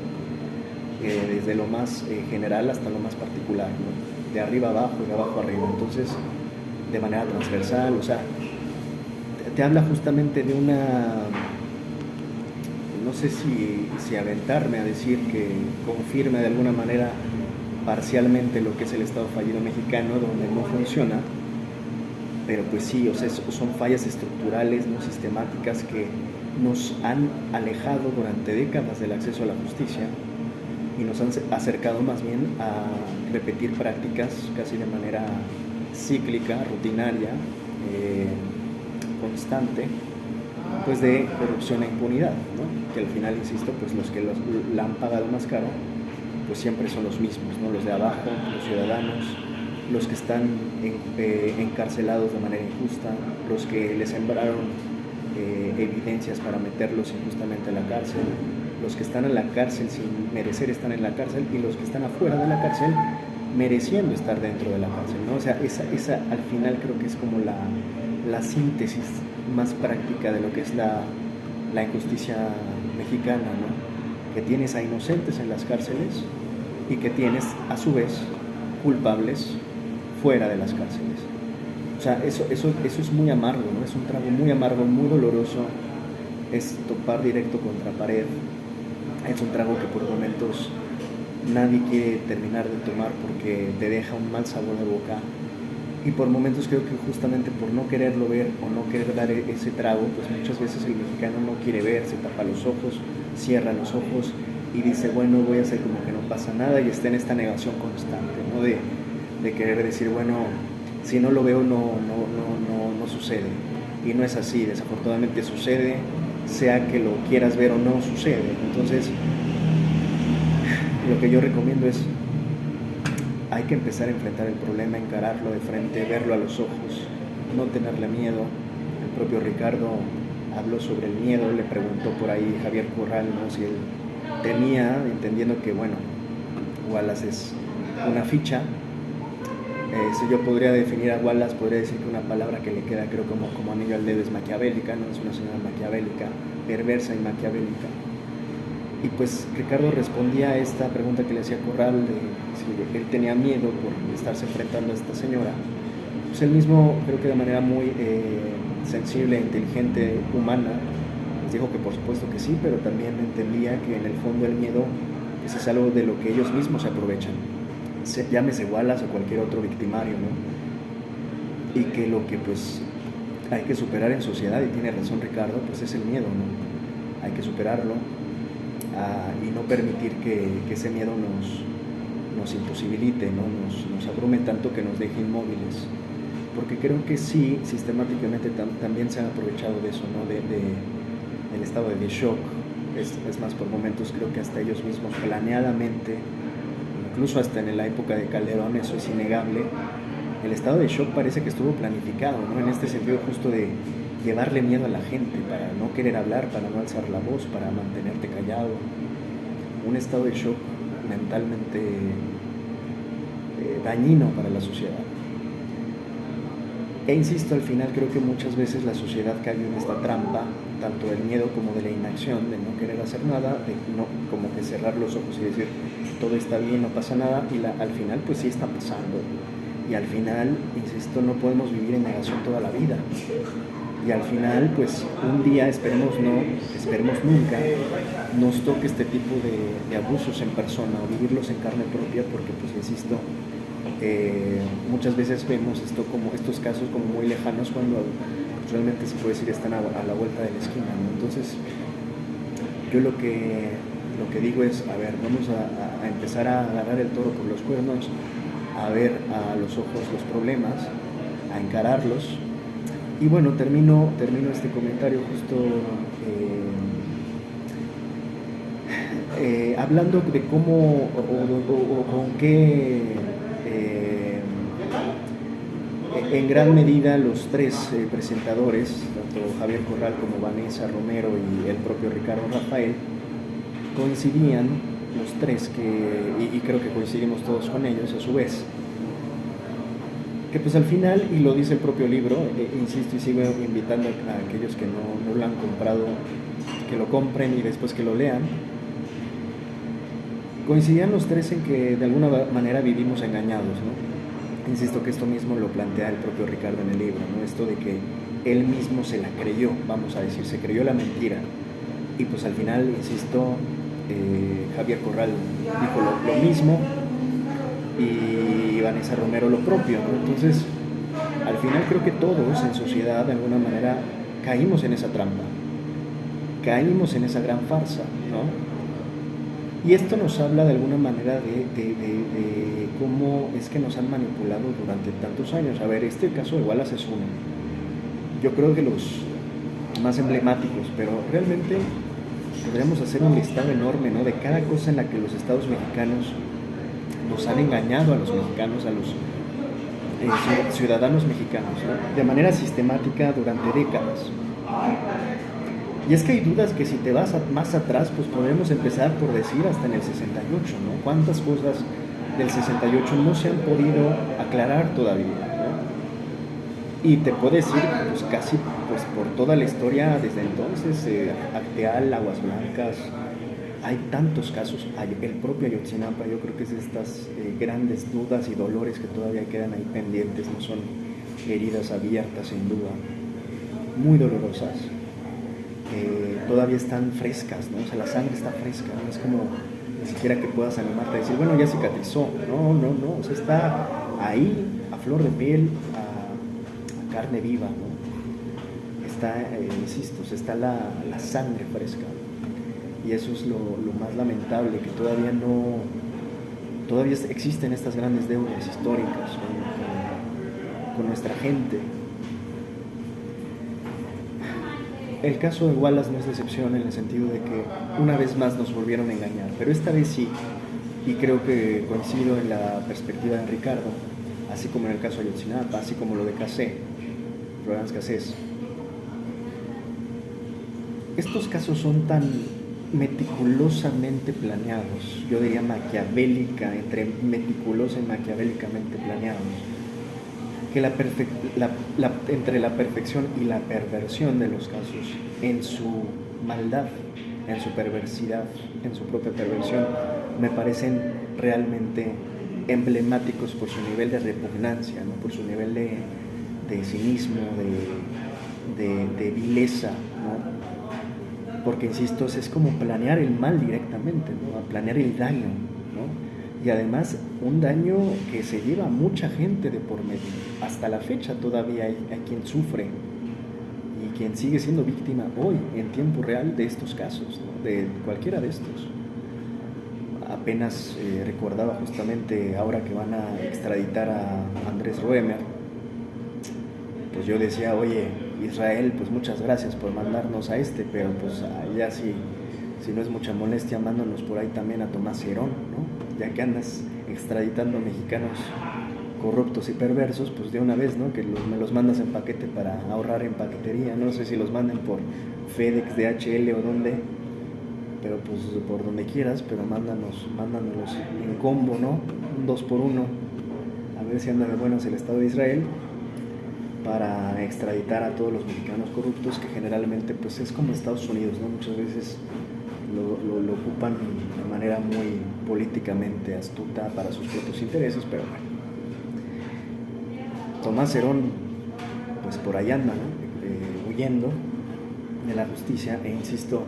desde lo más general hasta lo más particular, ¿no?, de arriba abajo y de abajo arriba. Entonces, de manera transversal, o sea, te habla justamente de una, no sé si aventarme a decir que confirma de alguna manera parcialmente lo que es el Estado fallido mexicano, donde no funciona, pero pues sí, o sea, son fallas estructurales, no sistemáticas, que nos han alejado durante décadas del acceso a la justicia y nos han acercado más bien a repetir prácticas casi de manera cíclica, rutinaria, constante, pues de corrupción e impunidad, ¿no?, que al final, insisto, pues los que la han pagado más caro pues siempre son los mismos, ¿no?, los de abajo, los ciudadanos, los que están encarcelados de manera injusta, los que les sembraron evidencias para meterlos injustamente a la cárcel, los que están en la cárcel sin merecer estar en la cárcel, y los que están afuera de la cárcel mereciendo estar dentro de la cárcel, ¿no? O sea, esa al final creo que es como la síntesis más práctica de lo que es la injusticia mexicana, ¿no?, que tienes a inocentes en las cárceles y que tienes a su vez culpables fuera de las cárceles. O sea, eso es muy amargo, ¿no?, es un trago muy amargo, muy doloroso, es topar directo contra pared. Es un trago que por momentos nadie quiere terminar de tomar porque te deja un mal sabor de boca, y por momentos creo que justamente por no quererlo ver o no querer dar ese trago, pues muchas veces el mexicano no quiere ver, se tapa los ojos, cierra los ojos y dice, bueno, voy a hacer como que no pasa nada, y está en esta negación constante, ¿no? De querer decir, bueno, si no lo veo no sucede, y no es así, desafortunadamente sucede, sea que lo quieras ver o no, sucede. Entonces lo que yo recomiendo es, hay que empezar a enfrentar el problema, encararlo de frente, verlo a los ojos, no tenerle miedo. El propio Ricardo habló sobre el miedo, le preguntó por ahí Javier Corral, ¿no?, si él tenía, entendiendo que, bueno, Wallace es una ficha. Si yo podría definir a Wallace, podría decir que una palabra que le queda, creo, como anillo al dedo, es maquiavélica, ¿no? Es una señora maquiavélica, perversa y maquiavélica. Y pues Ricardo respondía a esta pregunta que le hacía Corral, de si él tenía miedo por estarse enfrentando a esta señora. Pues él mismo, creo que de manera muy sensible, inteligente, humana, les dijo que por supuesto que sí, pero también entendía que en el fondo el miedo pues es algo de lo que ellos mismos se aprovechan. Llámese Wallace o cualquier otro victimario, ¿no? Y que lo que pues hay que superar en sociedad, y tiene razón Ricardo, pues es el miedo, ¿no? Hay que superarlo. Y no permitir que ese miedo nos imposibilite, ¿no? nos abrume tanto que nos deje inmóviles, porque creo que sí, sistemáticamente también se han aprovechado de eso, ¿no? del estado de shock. Es más, por momentos creo que hasta ellos mismos planeadamente, incluso hasta en la época de Calderón, eso es innegable, el estado de shock parece que estuvo planificado, ¿no? En este sentido justo de llevarle miedo a la gente, para no querer hablar, para no alzar la voz, para mantenerte callado. Un estado de shock mentalmente dañino para la sociedad. E insisto, al final creo que muchas veces la sociedad cae en esta trampa, tanto del miedo como de la inacción, de no querer hacer nada, de no, como que cerrar los ojos y decir, todo está bien, no pasa nada, y al final pues sí está pasando. Y al final, insisto, no podemos vivir en negación toda la vida. Y al final, pues un día, esperemos nunca, nos toque este tipo de abusos en persona, o vivirlos en carne propia, porque pues insisto, muchas veces vemos estos casos como muy lejanos, cuando pues, realmente se puede decir están a la vuelta de la esquina, ¿no? Entonces yo lo que digo es, a ver, vamos a empezar a agarrar el toro por los cuernos, a ver a los ojos los problemas, a encararlos. Y bueno, termino este comentario justo hablando de cómo o con qué en gran medida los tres presentadores, tanto Javier Corral como Vanessa Romero y el propio Ricardo Rafael, coincidían los tres, y creo que coincidimos todos con ellos a su vez, que pues al final, y lo dice el propio libro, insisto y sigo invitando a aquellos que no lo han comprado, que lo compren y después que lo lean, coincidían los tres en que de alguna manera vivimos engañados, ¿no? Insisto que esto mismo lo plantea el propio Ricardo en el libro, ¿no? Esto de que él mismo se la creyó, vamos a decir, se creyó la mentira, y pues al final, insisto, Javier Corral dijo lo mismo, y Vanessa Romero lo propio, ¿no? Entonces, al final creo que todos en sociedad de alguna manera caímos en esa trampa, caímos en esa gran farsa, ¿no? Y esto nos habla de alguna manera de cómo es que nos han manipulado durante tantos años. A ver, este caso de Wallace es uno, yo creo que los más emblemáticos, pero realmente podríamos hacer un listado enorme, ¿no? De cada cosa en la que los estados mexicanos nos han engañado a los mexicanos, a los ciudadanos mexicanos, ¿no? De manera sistemática durante décadas. Y es que hay dudas que si te vas más atrás, pues podemos empezar por decir hasta en el 68, ¿no? ¿Cuántas cosas del 68 no se han podido aclarar todavía, ¿no? Y te puedo decir, pues casi pues por toda la historia desde entonces, Acteal, Aguas Blancas, hay tantos casos, el propio Ayotzinapa, yo creo que es de estas grandes dudas y dolores que todavía quedan ahí pendientes, no son heridas abiertas sin duda, muy dolorosas. todavía están frescas, ¿no? O sea, la sangre está fresca, no es como ni siquiera que puedas animarte a decir, bueno, ya cicatrizó. No, no, no, o sea, está ahí, a flor de piel, a carne viva, ¿no? Está, insisto, o sea, está la sangre fresca. Y eso es lo más lamentable, que todavía existen estas grandes deudas históricas con nuestra gente. El caso de Wallace no es de excepción en el sentido de que una vez más nos volvieron a engañar, pero esta vez sí, y creo que coincido en la perspectiva de Ricardo, así como en el caso de Ayotzinapa, así como lo de Cassé, Florence Cassés. Estos casos son tan meticulosamente planeados, yo diría maquiavélica, entre meticulosa y maquiavélicamente planeados, que entre la perfección y la perversión de los casos, en su maldad, en su perversidad, en su propia perversión, me parecen realmente emblemáticos por su nivel de repugnancia, ¿no? Por su nivel de cinismo, de vileza, ¿no? Porque, insisto, es como planear el mal directamente, ¿no? Planear el daño, ¿no? Y además un daño que se lleva a mucha gente de por medio. Hasta la fecha todavía hay quien sufre y quien sigue siendo víctima hoy, en tiempo real, de estos casos, ¿no? De cualquiera de estos. Apenas recordaba justamente ahora que van a extraditar a Andrés Roemer, pues yo decía, oye, Israel, pues muchas gracias por mandarnos a pero pues ya si no es mucha molestia, mándanos por ahí también a Tomás Herón, ¿no? Ya que andas extraditando a mexicanos corruptos y perversos, pues de una vez, ¿no? Que me los mandas en paquete para ahorrar en paquetería, no sé si los manden por FedEx, DHL o dónde, pero pues por donde quieras, pero mándanos en combo, ¿no? Un 2x1, a ver si anda de buenas el Estado de Israel, para extraditar a todos los mexicanos corruptos, que generalmente pues es como Estados Unidos, ¿no? Muchas veces lo ocupan de manera muy políticamente astuta para sus propios intereses, pero bueno. Tomás Herón, pues por ahí anda, ¿no? Huyendo de la justicia, e insisto,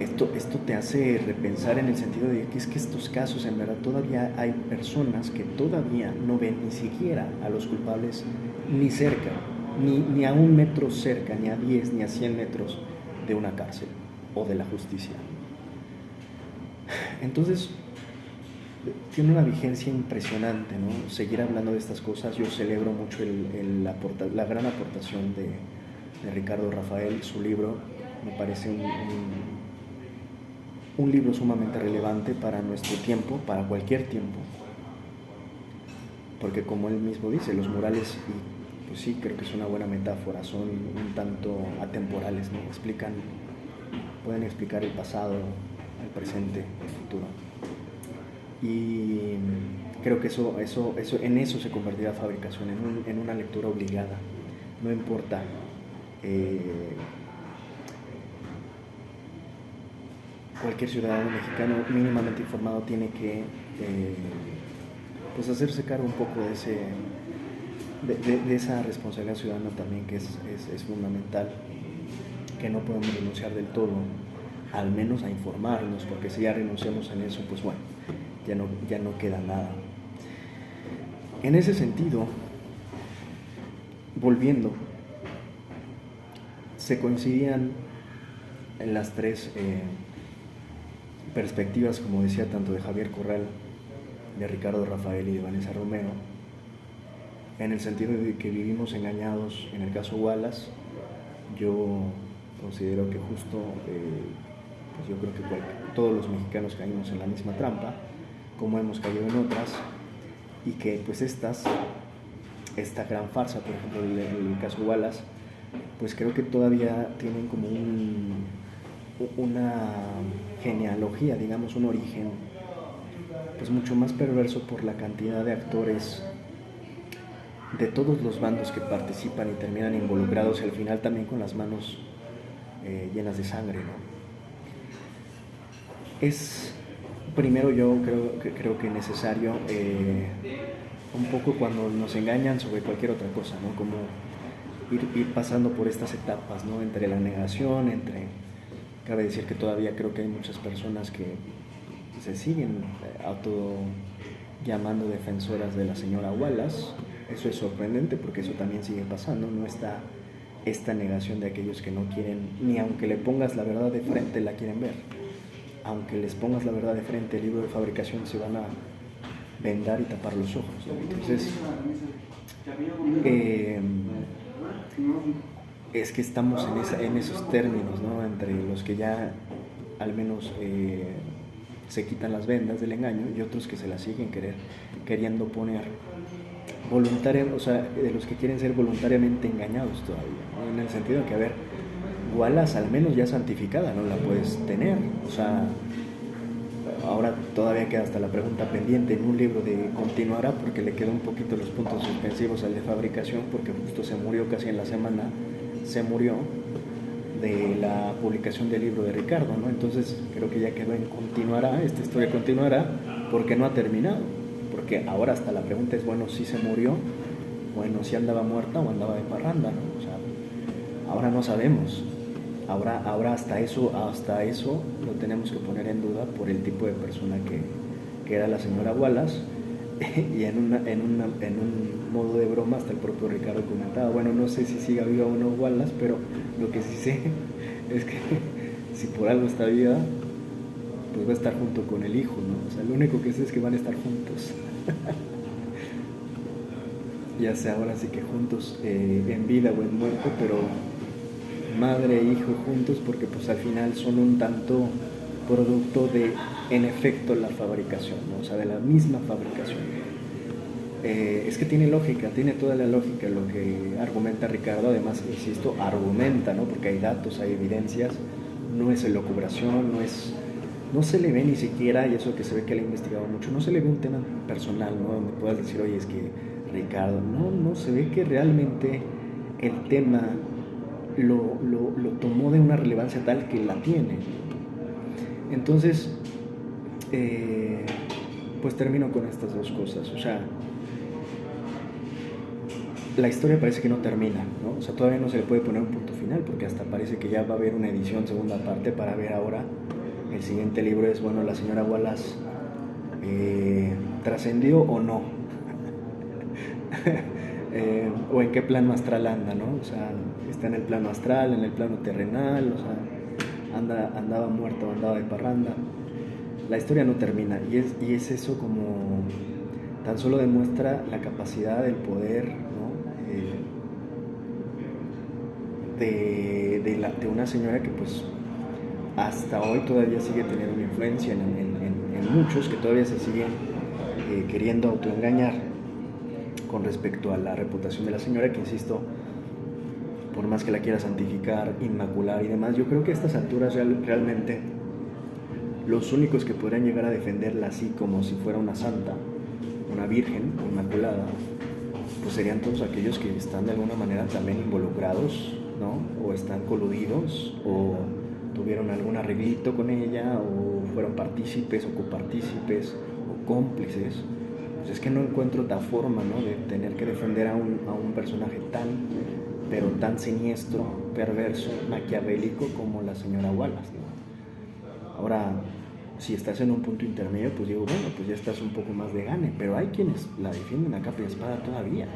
esto te hace repensar en el sentido de que es que estos casos, en verdad, todavía hay personas que todavía no ven ni siquiera a los culpables ni cerca, ni a 1 metro cerca, ni a 10, ni a 100 metros de una cárcel o de la justicia. Entonces, tiene una vigencia impresionante, ¿no? Seguir hablando de estas cosas. Yo celebro mucho la gran aportación de Ricardo Rafael. Su libro me parece un libro sumamente relevante para nuestro tiempo, para cualquier tiempo, porque como él mismo dice, los murales, y pues sí, creo que es una buena metáfora, son un tanto atemporales, ¿no? Pueden explicar el pasado, el presente, el futuro, y creo que en eso se convertirá Fabricación, en una lectura obligada. No importa cualquier ciudadano mexicano mínimamente informado tiene que pues hacerse cargo un poco de esa responsabilidad ciudadana también, que es fundamental, que no podemos renunciar del todo, al menos a informarnos, porque si ya renunciamos en eso, pues bueno, ya no queda nada. En ese sentido, volviendo, se coincidían en las tres perspectivas, como decía, tanto de Javier Corral, de Ricardo Rafael y de Vanessa Romero, en el sentido de que vivimos engañados. En el caso Wallace, yo considero que justo, pues yo creo que todos los mexicanos caímos en la misma trampa, como hemos caído en otras, y que pues esta gran farsa, por ejemplo, en el caso Wallace, pues creo que todavía tienen como una genealogía, digamos, un origen pues mucho más perverso por la cantidad de actores de todos los bandos que participan y terminan involucrados, y al final también con las manos llenas de sangre, ¿no? Es primero, yo creo que necesario un poco, cuando nos engañan sobre cualquier otra cosa, ¿no? Como ir pasando por estas etapas, ¿no? Entre la negación, cabe decir que todavía creo que hay muchas personas que se siguen auto llamando defensoras de la señora Wallace. Eso es sorprendente porque eso también sigue pasando, no está esta negación de aquellos que no quieren, ni aunque le pongas la verdad de frente la quieren ver. Aunque les pongas la verdad de frente, el libro de fabricación se van a vendar y tapar los ojos, ¿no? Entonces es que estamos en esos términos, ¿no? Entre los que ya al menos se quitan las vendas del engaño y otros que se las siguen queriendo poner voluntariamente, o sea, de los que quieren ser voluntariamente engañados todavía, ¿no? En el sentido de que, a ver, Wallace al menos ya santificada no la puedes tener, o sea, ahora todavía queda hasta la pregunta pendiente en un libro de continuará, porque le quedan un poquito los puntos suspensivos al de fabricación, porque justo se murió casi en la semana, se murió de la publicación del libro de Ricardo, ¿no? Entonces creo que ya quedó en continuará, esta historia continuará, porque no ha terminado, porque ahora hasta la pregunta es, bueno, si se murió, bueno, si andaba muerta o andaba de parranda, ¿no? O sea, ahora no sabemos. Ahora hasta eso lo tenemos que poner en duda por el tipo de persona que era la señora Wallace. Y en un modo de broma hasta el propio Ricardo comentaba, bueno, no sé si siga viva o no Wallace, pero lo que sí sé es que si por algo está viva, pues va a estar junto con el hijo, ¿no? O sea, lo único que sé es que van a estar juntos. Ya sea ahora sí que juntos en vida o en muerte, pero madre e hijo juntos, porque pues al final son un tanto producto de, en efecto, la fabricación, ¿no? O sea, de la misma fabricación. Es que tiene lógica, tiene toda la lógica lo que argumenta Ricardo, además, insisto, argumenta, ¿no? Porque hay datos, hay evidencias, no es elucubración, no se le ve ni siquiera, y eso que se ve que él ha investigado mucho, no se le ve un tema personal, ¿no? Donde puedas decir, oye, es que Ricardo, no, se ve que realmente el tema lo tomó de una relevancia tal que la tiene. Entonces, pues termino con estas dos cosas. O sea, la historia parece que no termina, ¿no? O sea, todavía no se le puede poner un punto final, porque hasta parece que ya va a haber una edición segunda parte para ver ahora. El siguiente libro es, bueno, la señora Wallace trascendió o no. O en qué plano astral anda, ¿no? O sea, está en el plano astral, en el plano terrenal, o sea, andaba muerto, andaba de parranda. La historia no termina, y es eso como tan solo demuestra la capacidad, el poder, ¿no? De una señora que pues hasta hoy todavía sigue teniendo una influencia en muchos que todavía se siguen queriendo autoengañar con respecto a la reputación de la señora, que insisto, por más que la quiera santificar, inmacular y demás, yo creo que a estas alturas realmente los únicos que podrían llegar a defenderla así como si fuera una santa, una virgen inmaculada, pues serían todos aquellos que están de alguna manera también involucrados, ¿no? O están coludidos, o tuvieron algún arreglito con ella, o fueron partícipes o copartícipes o cómplices. Pues es que no encuentro otra forma, ¿no? De tener que defender a un personaje pero tan siniestro, perverso, maquiavélico como la señora Wallace, ¿no? Ahora, si estás en un punto intermedio, pues digo, bueno, pues ya estás un poco más de gane, pero hay quienes la defienden a capa y espada todavía.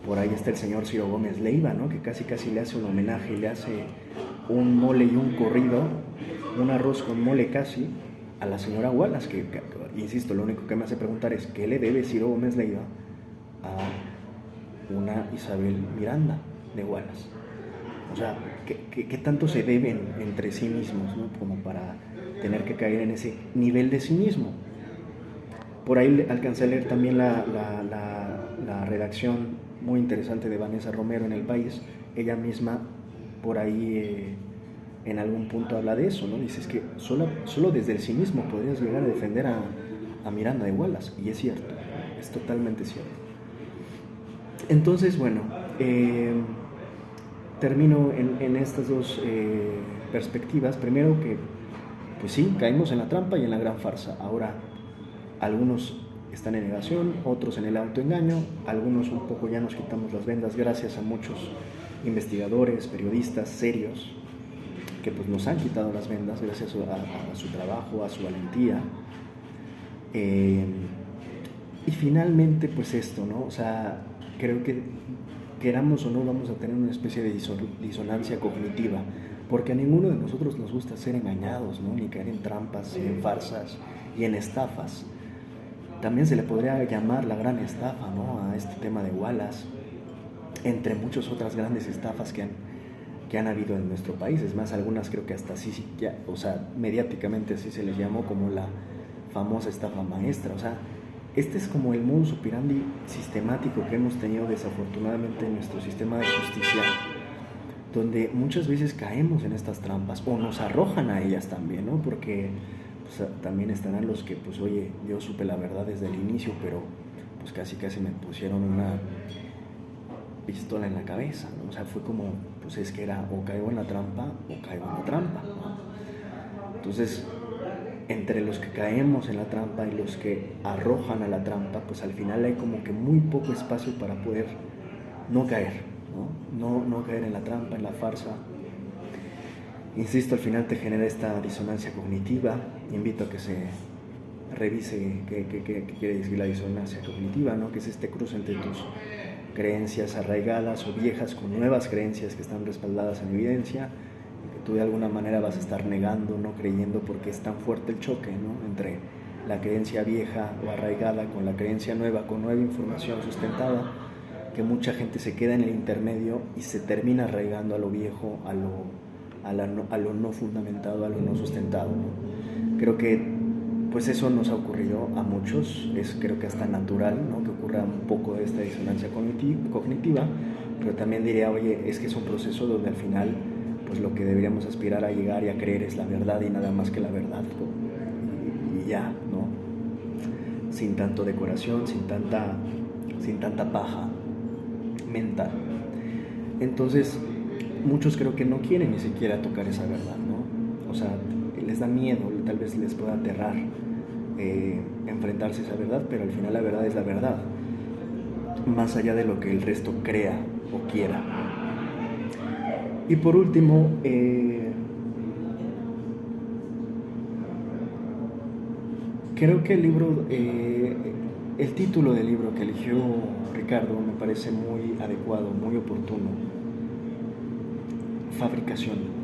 Por ahí está el señor Ciro Gómez Leiva, ¿no? Que casi le hace un homenaje y le hace un mole y un corrido, un arroz con mole casi, a la señora Wallace, que insisto, lo único que me hace preguntar es ¿qué le debe Ciro Gómez Leiva a una Isabel Miranda de Wallace? O sea, ¿qué tanto se deben entre sí mismos, ¿no? Como para tener que caer en ese nivel de cinismo. Por ahí alcancé a leer también la redacción muy interesante de Vanessa Romero en El País. Ella misma por ahí en algún punto habla de eso, ¿no? Dice, es que solo desde el cinismo podrías llegar a defender a Miranda de Wallace, y es cierto, es totalmente cierto. Entonces, bueno, termino en estas dos perspectivas. Primero que, pues sí, caímos en la trampa y en la gran farsa. Ahora, algunos están en negación, otros en el autoengaño, algunos un poco ya nos quitamos las vendas gracias a muchos investigadores, periodistas serios, que pues nos han quitado las vendas gracias a su trabajo, a su valentía. Y finalmente pues esto, ¿no? O sea, creo que queramos o no vamos a tener una especie de disonancia cognitiva, porque a ninguno de nosotros nos gusta ser engañados, ¿no? Ni caer en trampas y en farsas y en estafas. También se le podría llamar la gran estafa, ¿no? A este tema de Wallace, entre muchas otras grandes estafas que han habido en nuestro país. Es más, algunas creo que hasta así, ya, o sea, mediáticamente así se les llamó, como la famosa estafa maestra. O sea, este es como el modus operandi sistemático que hemos tenido desafortunadamente en nuestro sistema de justicia, donde muchas veces caemos en estas trampas o nos arrojan a ellas también, ¿no? Porque pues, también estarán los que, pues, oye, yo supe la verdad desde el inicio, pero pues casi me pusieron una pistola en la cabeza, ¿no? O sea, fue como, pues es que era o caigo en la trampa o caigo en la trampa, ¿no? Entonces, entre los que caemos en la trampa y los que arrojan a la trampa, pues al final hay como que muy poco espacio para poder no caer, ¿no? No caer en la trampa, en la farsa. Insisto, al final te genera esta disonancia cognitiva. Invito a que se revise qué quiere decir la disonancia cognitiva, ¿no? Que es este cruce entre tus creencias arraigadas o viejas con nuevas creencias que están respaldadas en evidencia, y que tú de alguna manera vas a estar negando, no creyendo, porque es tan fuerte el choque, ¿no? Entre la creencia vieja o arraigada con la creencia nueva, con nueva información sustentada, que mucha gente se queda en el intermedio y se termina arraigando a lo viejo, a lo no fundamentado, a lo no sustentado, ¿no? Creo que pues eso nos ha ocurrido a muchos, es creo que hasta natural, ¿no? Que ocurra un poco de esta disonancia cognitiva, pero también diría, oye, es que es un proceso donde al final pues lo que deberíamos aspirar a llegar y a creer es la verdad y nada más que la verdad, ¿no? Y ya, ¿no? Sin tanto decoración, sin tanta paja mental. Entonces, muchos creo que no quieren ni siquiera tocar esa verdad, ¿no? O sea, les da miedo, tal vez les pueda aterrar enfrentarse a esa verdad, pero al final la verdad es la verdad, más allá de lo que el resto crea o quiera. Y por último, creo que el libro, el título del libro que eligió Ricardo me parece muy adecuado, muy oportuno. Fabricación.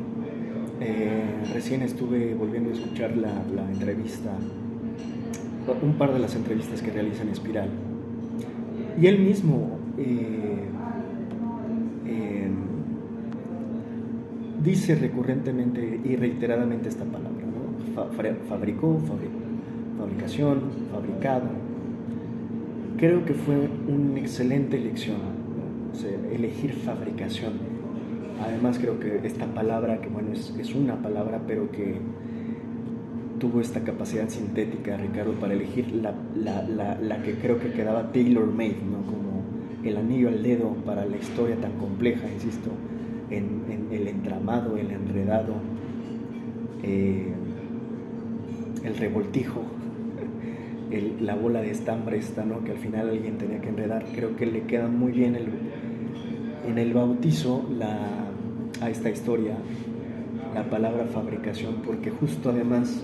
Recién estuve volviendo a escuchar la entrevista, un par de las entrevistas que realiza en Espiral, y él mismo dice recurrentemente y reiteradamente esta palabra, ¿no? Fabricación, fabricado. Creo que fue una excelente elección, ¿no? O sea, elegir fabricación. Además creo que esta palabra, que bueno, es una palabra, pero que tuvo esta capacidad sintética, Ricardo, para elegir la que creo que quedaba tailor-made, ¿no? Como el anillo al dedo para la historia tan compleja, insisto, en el entramado, el enredado, el revoltijo, la bola de estambre esta, ¿no? Que al final alguien tenía que enredar. Creo que le queda muy bien en el bautizo a esta historia la palabra fabricación, porque justo además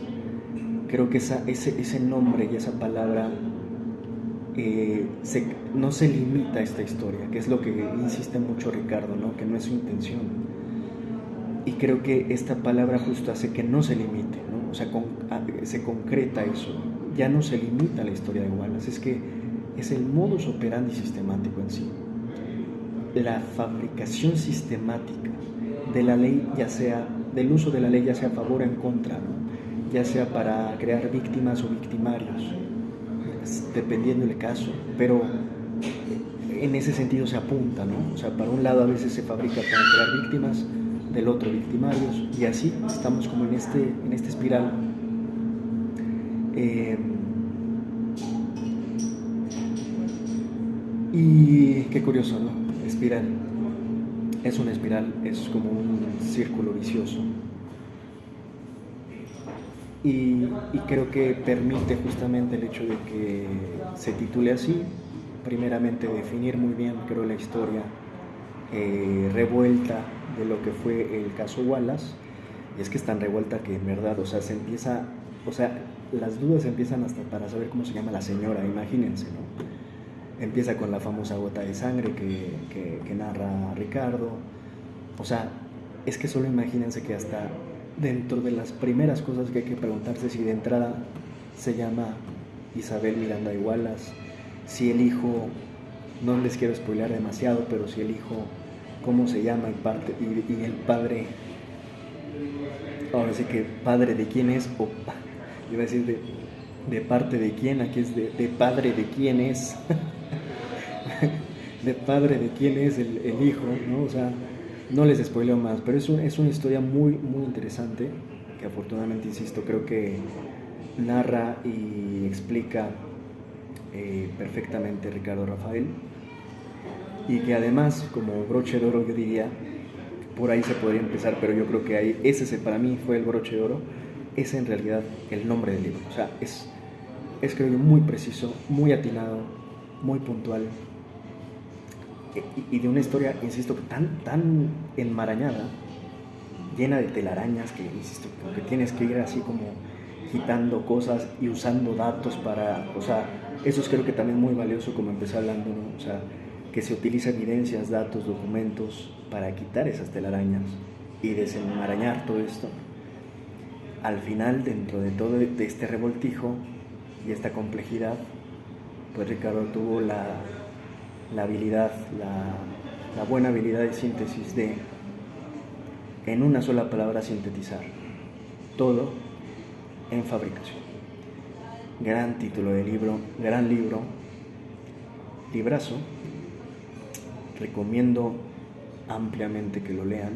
creo que ese nombre y esa palabra no se limita a esta historia, que es lo que insiste mucho Ricardo, ¿no? Que no es su intención. Y creo que esta palabra justo hace que no se limite, ¿no? O sea, se concreta eso. Ya no se limita a la historia de Wallace, es que es el modus operandi sistemático en sí. La fabricación sistemática de la ley, ya sea del uso de la ley, ya sea a favor o en contra, ¿no? Ya sea para crear víctimas o victimarios, dependiendo del caso, pero en ese sentido se apunta, ¿no? O sea, para un lado a veces se fabrica para crear víctimas, del otro victimarios, y así estamos como en esta espiral. Y qué curioso, ¿no? Espiral. Es una espiral, es como un círculo vicioso. Y creo que permite justamente el hecho de que se titule así, primeramente definir muy bien, creo, la historia revuelta de lo que fue el caso Wallace. Y es que es tan revuelta que en verdad, o sea, las dudas empiezan hasta para saber cómo se llama la señora, imagínense, ¿no? Empieza con la famosa gota de sangre que narra Ricardo. O sea, es que solo imagínense que hasta dentro de las primeras cosas que hay que preguntarse, si de entrada se llama Isabel Miranda de Wallace, si el hijo, no les quiero spoilear demasiado, pero si el hijo, cómo se llama y el padre, ahora sí que padre de quién es, o iba a decir de parte de quién, aquí es de padre de quién es, de padre de quién es el hijo, ¿no? O sea, no les spoileo más, pero es una historia muy, muy interesante, que afortunadamente, insisto, creo que narra y explica perfectamente Ricardo Rafael, y que además, como broche de oro, yo diría, por ahí se podría empezar, pero yo creo que ahí, ese para mí fue el broche de oro, es en realidad el nombre del libro. O sea, es creo yo muy preciso, muy atinado, muy puntual, y de una historia, insisto, tan enmarañada, llena de telarañas, que insisto, que tienes que ir así como quitando cosas y usando datos para, o sea, eso es creo que también muy valioso, como empecé hablando, ¿no? O sea, que se utiliza evidencias, datos, documentos para quitar esas telarañas y desenmarañar todo esto. Al final, dentro de todo de este revoltijo y esta complejidad, pues Ricardo tuvo la habilidad, la buena habilidad de síntesis de, en una sola palabra, sintetizar todo en Fabricación. Gran título de libro, gran libro, librazo. Recomiendo ampliamente que lo lean,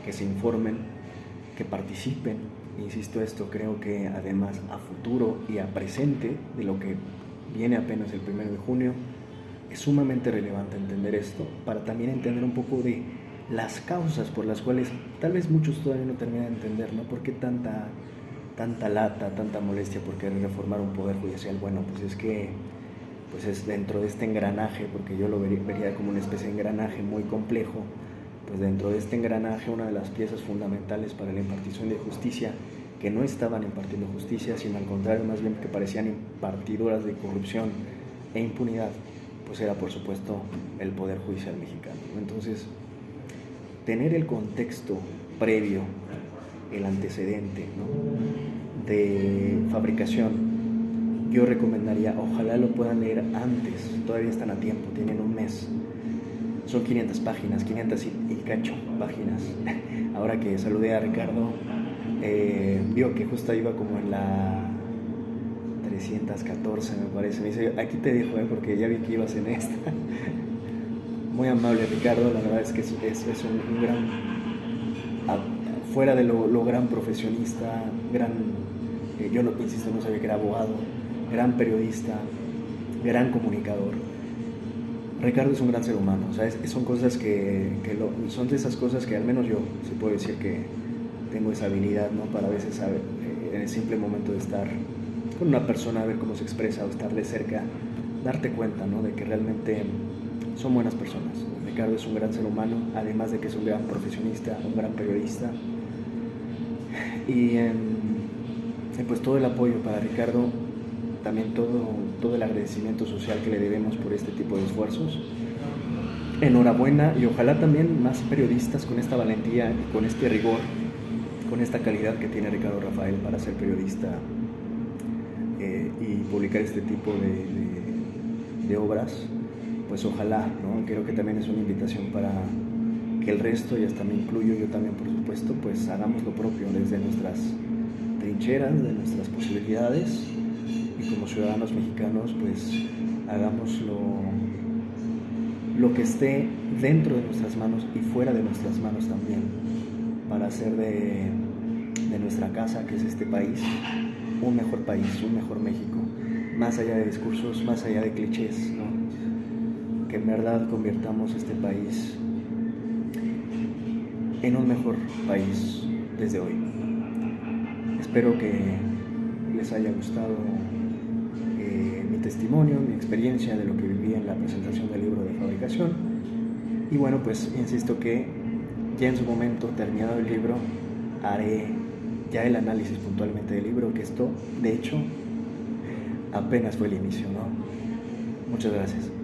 que se informen, que participen. Insisto, esto creo que además a futuro y a presente de lo que viene apenas el 1 de junio, es sumamente relevante entender esto, para también entender un poco de las causas por las cuales tal vez muchos todavía no terminan de entender, ¿no? ¿Por qué tanta lata, tanta molestia por querer reformar un poder judicial? Bueno, pues es que pues es dentro de este engranaje, porque yo lo vería como una especie de engranaje muy complejo, pues dentro de este engranaje una de las piezas fundamentales para la impartición de justicia, que no estaban impartiendo justicia, sino al contrario, más bien que parecían impartidoras de corrupción e impunidad, pues era por supuesto el Poder Judicial mexicano. Entonces, tener el contexto previo, el antecedente, ¿no?, de Fabricación, yo recomendaría, ojalá lo puedan leer antes, todavía están a tiempo, tienen un mes. Son 500 páginas, 500 y cacho páginas. Ahora que saludé a Ricardo, vio que justo iba como en la 314, me parece. Me dice, aquí te dejo, porque ya vi que ibas en esta. Muy amable Ricardo, la verdad es que es un gran, fuera de lo gran profesionista, gran, yo no, insisto, no sabía que era abogado, gran periodista, gran comunicador. Ricardo es un gran ser humano, o sea, son cosas son de esas cosas que al menos yo se puedo decir que tengo esa habilidad, ¿no? Para a veces saber, en el simple momento de estar con una persona, a ver cómo se expresa o estar de cerca, darte cuenta, ¿no?, de que realmente son buenas personas. Ricardo es un gran ser humano, además de que es un gran profesionista, un gran periodista, y pues todo el apoyo para Ricardo, también todo el agradecimiento social que le debemos por este tipo de esfuerzos. Enhorabuena, y ojalá también más periodistas con esta valentía y con este rigor, con esta calidad que tiene Ricardo Rafael para ser periodista y publicar este tipo de obras, pues ojalá, ¿no? Creo que también es una invitación para que el resto, y hasta me incluyo yo también por supuesto, pues hagamos lo propio desde nuestras trincheras, de nuestras posibilidades, y como ciudadanos mexicanos pues hagamos lo que esté dentro de nuestras manos y fuera de nuestras manos también, para hacer de nuestra casa, que es este país, un mejor país, un mejor México, más allá de discursos, más allá de clichés, ¿no? Que en verdad convirtamos este país en un mejor país desde hoy. Espero que les haya gustado mi testimonio, mi experiencia de lo que viví en la presentación del libro de Fabricación. Y bueno, pues insisto que ya en su momento, terminado el libro, haré ya el análisis puntualmente del libro, que esto, de hecho, apenas fue el inicio, ¿no? Muchas gracias.